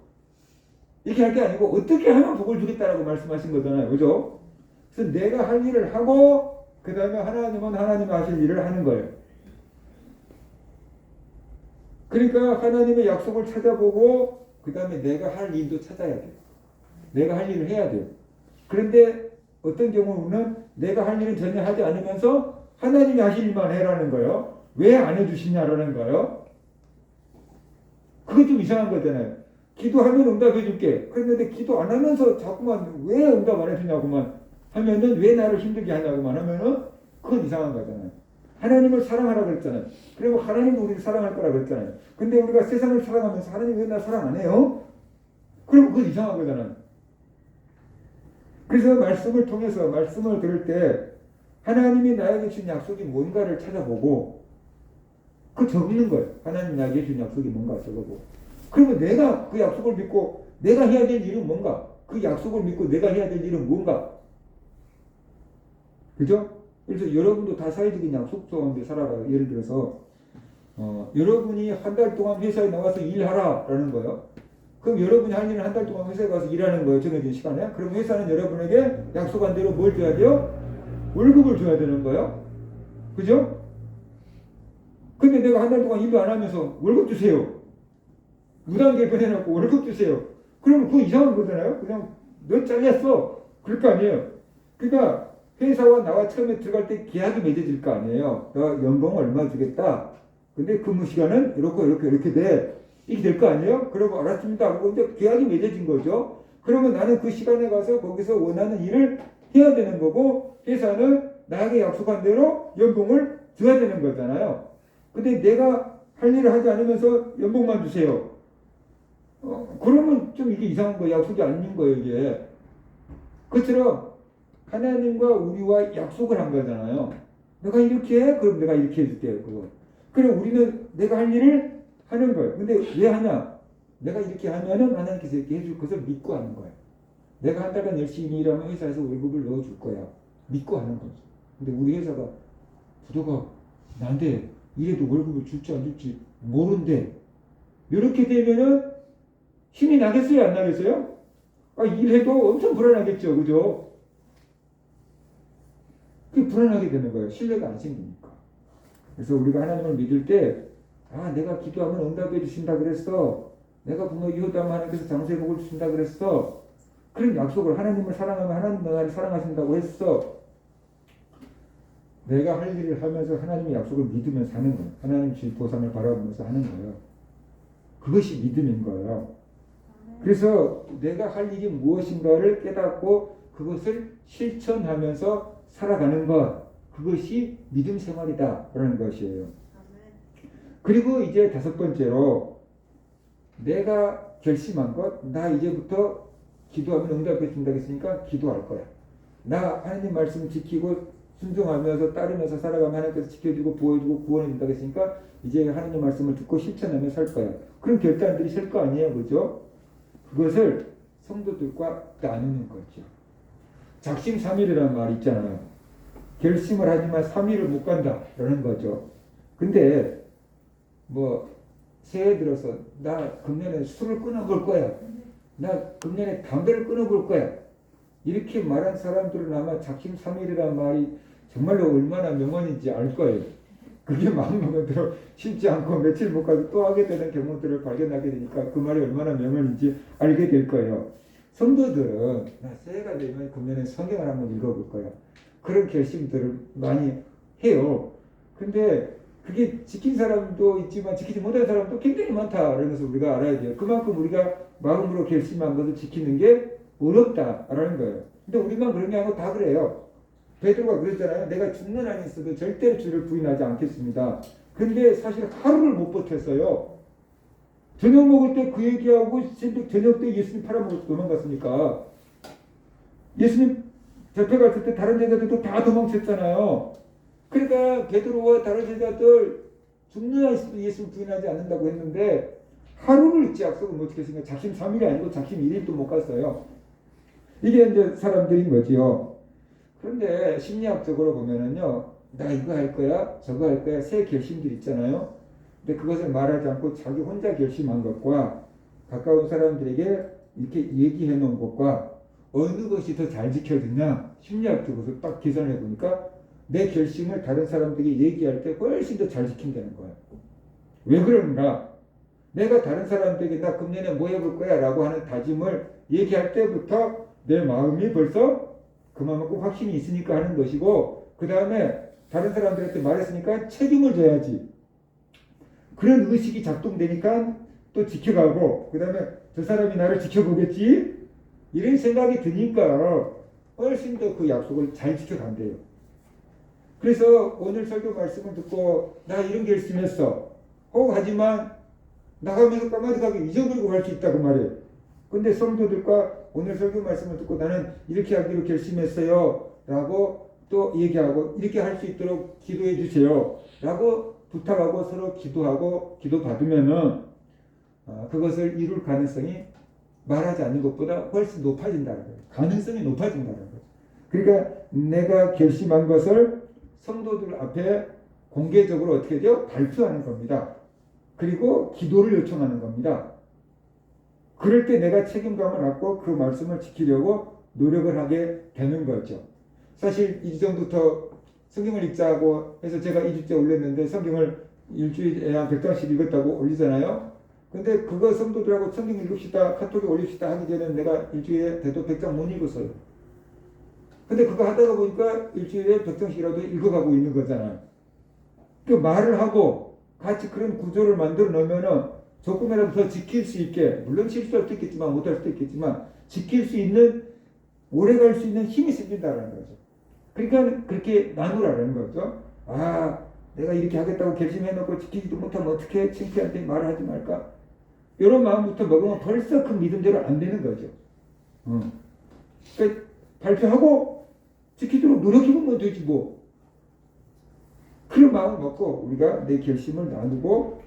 이렇게 할 게 아니고 어떻게 하면 복을 주겠다라고 말씀하신 거잖아요. 그죠? 그래서 내가 할 일을 하고 그 다음에 하나님은 하나님 하실 일을 하는 거예요. 그러니까 하나님의 약속을 찾아보고 그 다음에 내가 할 일도 찾아야 돼요. 내가 할 일을 해야 돼요. 그런데 어떤 경우는 내가 할 일은 전혀 하지 않으면서 하나님이 하실 일만 해라는 거예요. 왜 안 해주시냐라는 거예요. 그게 좀 이상한 거잖아요. 기도하면 응답해 줄게. 그런데 기도 안 하면서 자꾸만 왜 응답 안 해주냐고만 하면은 왜 나를 힘들게 하냐고만 하면은 그건 이상한 거잖아요. 하나님을 사랑하라 그랬잖아요. 그리고 하나님도 우리를 사랑할 거라 그랬잖아요. 근데 우리가 세상을 사랑하면서 하나님 왜 나 사랑 안 해요? 그럼 그건 이상한 거잖아요. 그래서 말씀을 통해서 말씀을 들을 때 하나님이 나에게 준 약속이 뭔가를 찾아보고 그 적는 거예요. 하나님 나에게 준 약속이 뭔가 적어보고. 그러면 내가 그 약속을 믿고 내가 해야 될 일은 뭔가? 그 약속을 믿고 내가 해야 될 일은 뭔가? 그죠? 그래서 여러분도 다 사회적인 약속 가운데 살아가요. 예를 들어서 여러분이 한 달 동안 회사에 나와서 일하라라는 거예요. 그럼 여러분이 할 일은 한 달 동안 회사에 가서 일하는 거예요. 정해진 시간에. 그럼 회사는 여러분에게 약속한 대로 뭘 줘야 돼요? 월급을 줘야 되는 거예요. 그죠? 근데 내가 한 달 동안 일도 안 하면서 월급 주세요. 무단 개편해놓고 월급 주세요. 그러면 그거 이상한 거잖아요. 그냥 너 잘렸어. 그럴 거 아니에요. 그러니까 회사와 나와 처음에 들어갈 때 계약이 맺어질 거 아니에요. 너 연봉 얼마 주겠다. 근데 근무 시간은 이렇게 돼. 이게 될 거 아니에요? 그러고 알았습니다 하고 이제 계약이 맺어진 거죠. 그러면 나는 그 시간에 가서 거기서 원하는 일을 해야 되는 거고 회사는 나에게 약속한 대로 연봉을 줘야 되는 거잖아요. 근데 내가 할 일을 하지 않으면서 연봉만 주세요. 그러면 좀 이게 이상한 거예요. 약속이 아닌 거예요, 이게. 그처럼 하나님과 우리와 약속을 한 거잖아요. 내가 이렇게 해? 그럼 내가 이렇게 해줄게, 그거. 그럼 우리는 내가 할 일을 하는 거예요. 근데 왜 하냐? 내가 이렇게 하면은 하나님께서 이렇게 해줄 것을 믿고 하는 거예요. 내가 한 달간 열심히 일하면 회사에서 월급을 넣어줄 거야. 믿고 하는 거죠. 근데 우리 회사가 부도가 나한테 이래도 월급을 줄지 안 줄지 모른대. 이렇게 되면은 힘이 나겠어요? 안 나겠어요? 일해도 엄청 불안하겠죠. 그죠? 그게 불안하게 되는 거예요. 신뢰가 안 생기니까. 그래서 우리가 하나님을 믿을 때, 내가 기도하면 응답해 주신다 그랬어. 내가 분명히 기도하면 하나님께서 장세의 복을 주신다 그랬어. 그런 약속을 하나님을 사랑하면 하나님도 나를 사랑하신다고 했어. 내가 할 일을 하면서 하나님의 약속을 믿으면서 하는 거예요. 하나님 주신 보상을 바라보면서 하는 거예요. 그것이 믿음인 거예요. 그래서 내가 할 일이 무엇인가를 깨닫고 그것을 실천하면서 살아가는 것, 그것이 믿음 생활이다라는 것이에요. 그리고 이제 다섯 번째로 내가 결심한 것, 나 이제부터 기도하면 응답해 준다고 했으니까 기도할 거야. 나 하나님 말씀 지키고 순종하면서 따르면서 살아가면 하나님께서 지켜주고 보호해주고 구원해 준다고 했으니까 이제 하나님 말씀을 듣고 실천하며 살 거야. 그런 결단들이 셀 거 아니에요. 그죠? 그것을 성도들과 나누는 거죠. 작심삼일이라는 말 있잖아요. 결심을 하지만 3일을 못 간다라는 거죠. 근데 새해 들어서 나 금년에 술을 끊어볼 거야. 나 금년에 담배를 끊어볼 거야. 이렇게 말한 사람들은 아마 작심삼일이라는 말이 정말로 얼마나 명언인지 알 거예요. 그게 마음먹은 대로 쉽지 않고 며칠 못 가도 또 하게 되는 경우들을 발견하게 되니까 그 말이 얼마나 명언인지 알게 될 거예요. 성도들은 나 새해가 되면 금년에 성경을 한번 읽어볼 거야. 그런 결심들을 많이 해요. 근데 그게 지킨 사람도 있지만 지키지 못한 사람도 굉장히 많다라는 것을 우리가 알아야 돼요. 그만큼 우리가 마음으로 결심한 것을 지키는 게 어렵다라는 거예요. 근데 우리만 그런 게 아니고 다 그래요. 베드로가 그랬잖아요. 내가 죽는 한이 있어도 절대로 주를 부인하지 않겠습니다. 근데 사실 하루를 못 버텼어요. 저녁 먹을 때 그 얘기하고 저녁 때 예수님 팔아먹어서 도망갔으니까. 예수님 잡혀갔을 때 다른 제자들도 다 도망쳤잖아요. 그러니까 베드로와 다른 제자들 죽는 한이 있어도 예수님 부인하지 않는다고 했는데 하루를 잊지 약속을 못 지켰으니까 작심삼일이 아니고 작심일일도 못 갔어요. 이게 이제 사람들인 거지요. 그런데 심리학적으로 보면은요, 나 이거 할 거야, 저거 할 거야, 새 결심들 있잖아요. 근데 그것을 말하지 않고 자기 혼자 결심한 것과 가까운 사람들에게 이렇게 얘기해 놓은 것과 어느 것이 더 잘 지켜지냐, 심리학적으로 딱 계산해 보니까 내 결심을 다른 사람들에게 얘기할 때 훨씬 더 잘 지킨다는 거예요. 왜 그런가? 내가 다른 사람들에게 나 금년에 뭐 해볼 거야 라고 하는 다짐을 얘기할 때부터 내 마음이 벌써 그만큼 확신이 있으니까 하는 것이고, 그 다음에 다른 사람들한테 말했으니까 책임을 져야지. 그런 의식이 작동되니까 또 지켜가고, 그 다음에 저 사람이 나를 지켜보겠지? 이런 생각이 드니까 훨씬 더 그 약속을 잘 지켜간대요. 그래서 오늘 설교 말씀을 듣고 나 이런 결심했어. 하지만 나가면서 까마득하게 잊어버리고 갈 수 있다고 말해요. 근데 성도들과 오늘 설교 말씀을 듣고 나는 이렇게 하기로 결심했어요 라고 또 얘기하고, 이렇게 할 수 있도록 기도해 주세요 라고 부탁하고 서로 기도하고 기도받으면은 그것을 이룰 가능성이 말하지 않는 것보다 훨씬 높아진다는 거예요. 가능성이 높아진다는 거예요. 그러니까 내가 결심한 것을 성도들 앞에 공개적으로 어떻게 해요? 발표하는 겁니다. 그리고 기도를 요청하는 겁니다. 그럴 때 내가 책임감을 갖고 그 말씀을 지키려고 노력을 하게 되는 거죠. 사실 이전부터 성경을 읽자고 해서 제가 2주째 올렸는데 성경을 일주일에 한 100장씩 읽었다고 올리잖아요. 근데 그거 성도들하고 성경 읽읍시다, 카톡에 올립시다 하기 전에 내가 일주일에 대도 100장 못 읽었어요. 근데 그거 하다가 보니까 일주일에 100장씩이라도 읽어가고 있는 거잖아요. 그 말을 하고 같이 그런 구조를 만들어 놓으면은 조금이라도 더 지킬 수 있게, 물론 실수할 수도 있겠지만 못할 수도 있겠지만 지킬 수 있는, 오래 갈 수 있는 힘이 생긴다는 거죠. 그러니까 그렇게 나누라는 거죠. 내가 이렇게 하겠다고 결심해놓고 지키지도 못하면 어떻게 친구한테 말을 하지 말까? 이런 마음부터 먹으면 벌써 그 믿음대로 안 되는 거죠. 그러니까 발표하고 지키도록 노력해보면 되지 뭐. 그런 마음을 먹고 우리가 내 결심을 나누고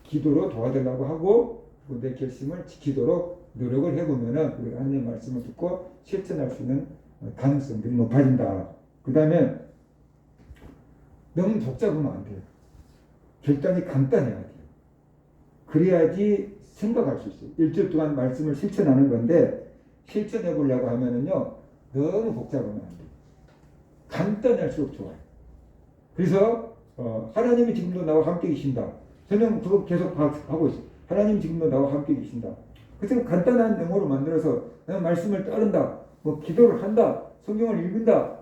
기도로 도와달라고 하고 내 결심을 지키도록 노력을 해보면은 우리가 하나님의 말씀을 듣고 실천할 수 있는 가능성들이 높아진다. 그 다음에 너무 복잡하면 안 돼요. 결단이 간단해야 돼요. 그래야지 생각할 수 있어요. 일주일 동안 말씀을 실천하는 건데 실천해 보려고 하면은요 너무 복잡하면 안 돼요. 간단할수록 좋아요. 그래서 하나님이 지금도 나와 함께 계신다. 저는 그거 계속 하고 있어요. 하나님이 지금도 나와 함께 계신다. 그래서 간단한 영어로 만들어서 나는 말씀을 따른다. 뭐 기도를 한다. 성경을 읽는다.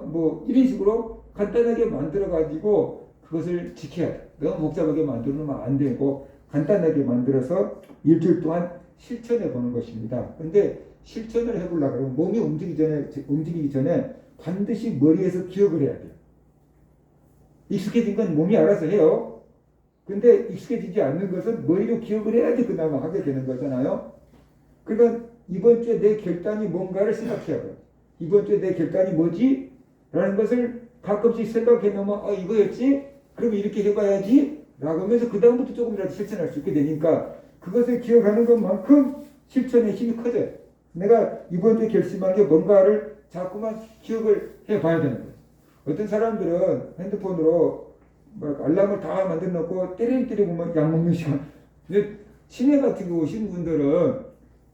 뭐 이런 식으로 간단하게 만들어 가지고 그것을 지켜야 돼. 너무 복잡하게 만들면 안 되고 간단하게 만들어서 일주일 동안 실천해 보는 것입니다. 근데 실천을 해보려고 하면 몸이 움직이기 전에 반드시 머리에서 기억을 해야 돼요. 익숙해진 건 몸이 알아서 해요. 근데 익숙해지지 않는 것은 머리로 기억을 해야지 그나마 하게 되는 거잖아요. 그러니까 이번 주에 내 결단이 뭔가를 생각해야 돼요. 이번 주에 내 결단이 뭐지? 라는 것을 가끔씩 생각해 놓으면 이거였지? 그럼 이렇게 해봐야지? 라고 하면서 그 다음부터 조금이라도 실천할 수 있게 되니까 그것을 기억하는 것만큼 실천의 힘이 커져요. 내가 이번 주에 결심한 게 뭔가를 자꾸만 기억을 해봐야 되는 거예요. 어떤 사람들은 핸드폰으로 알람을 다 만들어 놓고 때리고 보면 약 먹는 시간. 근데 치매 같은 거 오신 분들은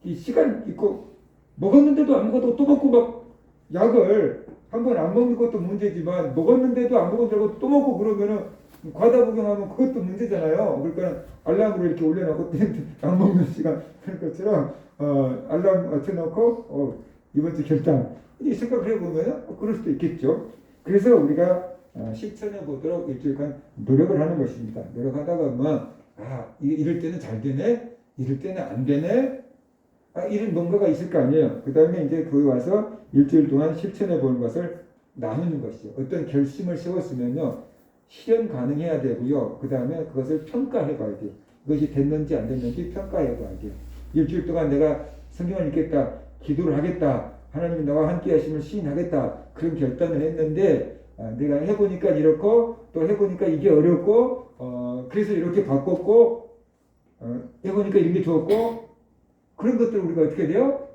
이 시간 있고 먹었는데도 안 먹어도 또 먹고 막 약을 한 번 안 먹는 것도 문제지만 먹었는데도 안 먹어도 또 먹고 그러면은 과다 복용하면 그것도 문제잖아요. 그러니까 알람으로 이렇게 올려놓고 약 먹는 시간 그런 것처럼 알람 맞춰놓고 이번 주 결단 이 생각을 해보면 그럴 수도 있겠죠. 그래서 우리가 실천해 보도록 일주일간 노력을 하는 것입니다. 노력하다 보면 이럴 때는 잘 되네, 이럴 때는 안 되네, 이런 뭔가가 있을 거 아니에요. 그 다음에 이제 거기 와서 일주일 동안 실천해 보는 것을 나누는 것이죠. 어떤 결심을 세웠으면요 실현 가능해야 되고요. 그 다음에 그것을 평가해 봐야 돼요. 그것이 됐는지 안 됐는지 평가해 봐야 돼요. 일주일 동안 내가 성경을 읽겠다, 기도를 하겠다, 하나님이 나와 함께 하심을 시인하겠다, 그런 결단을 했는데 내가 해보니까 이렇고 또 해보니까 이게 어렵고 그래서 이렇게 바꿨고 해보니까 이런 게 좋았고 그런 것들을 우리가 어떻게 돼요?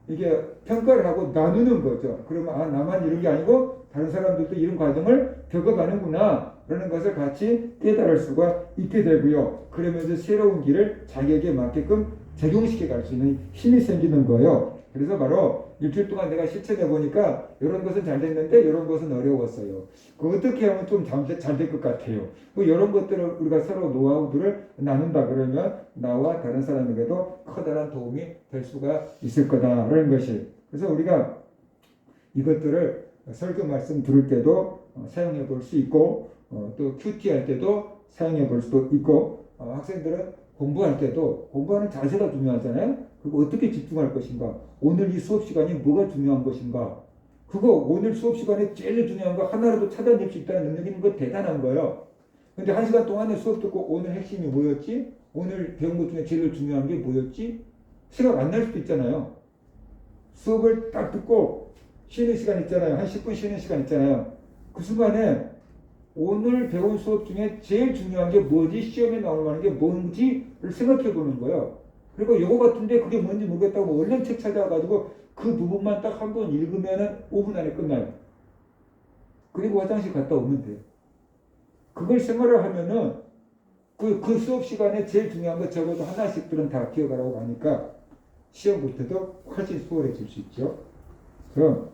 이게 평가를 하고 나누는 거죠. 그러면 나만 이런 게 아니고 다른 사람들도 이런 과정을 겪어가는구나 라는 것을 같이 깨달을 수가 있게 되고요. 그러면서 새로운 길을 자기에게 맞게끔 적용시켜 갈 수 있는 힘이 생기는 거예요. 그래서 바로 일주일 동안 내가 실천해 보니까 이런 것은 잘 됐는데 이런 것은 어려웠어요. 그 어떻게 하면 좀 잘 될 것 같아요. 뭐 이런 것들을 우리가 서로 노하우들을 나눈다 그러면 나와 다른 사람에게도 커다란 도움이 될 수가 있을 거다라는 것이. 그래서 우리가 이것들을 설교 말씀 들을 때도 사용해 볼 수 있고 또 큐티 할 때도 사용해 볼 수도 있고 학생들은 공부할 때도 공부하는 자세가 중요하잖아요. 그리고 어떻게 집중할 것인가, 오늘 이 수업 시간이 뭐가 중요한 것인가, 그거 오늘 수업 시간에 제일 중요한 거 하나라도 찾아낼 수 있다는 능력이 있는 거 대단한 거예요. 근데 한 시간 동안에 수업 듣고 오늘 핵심이 뭐였지? 오늘 배운 것 중에 제일 중요한 게 뭐였지? 생각 안 날 수도 있잖아요. 수업을 딱 듣고 쉬는 시간 있잖아요. 한 10분 쉬는 시간 있잖아요. 그 순간에 오늘 배운 수업 중에 제일 중요한 게 뭐지? 시험에 나올 만한 게 뭔지를 생각해 보는 거예요. 그리고 이거 같은데 그게 뭔지 모르겠다고 얼른 책 찾아가지고 그 부분만 딱 한 번 읽으면은 5분 안에 끝나요. 그리고 화장실 갔다 오면 돼요. 그걸 생활을 하면은 그 수업 시간에 제일 중요한 거 적어도 하나씩들은 다 기억하라고 하니까 시험 볼 때도 훨씬 수월해질 수 있죠. 그럼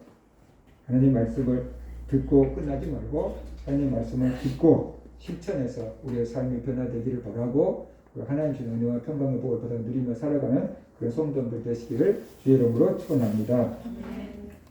하나님 말씀을 듣고 끝나지 말고 하나님 말씀을 듣고 실천해서 우리의 삶이 변화되기를 바라고 하나님 주신 은혜와 평강의 복을 받아 누리며 살아가는 그런 성도들 되시기를 주의 이름으로 축원합니다.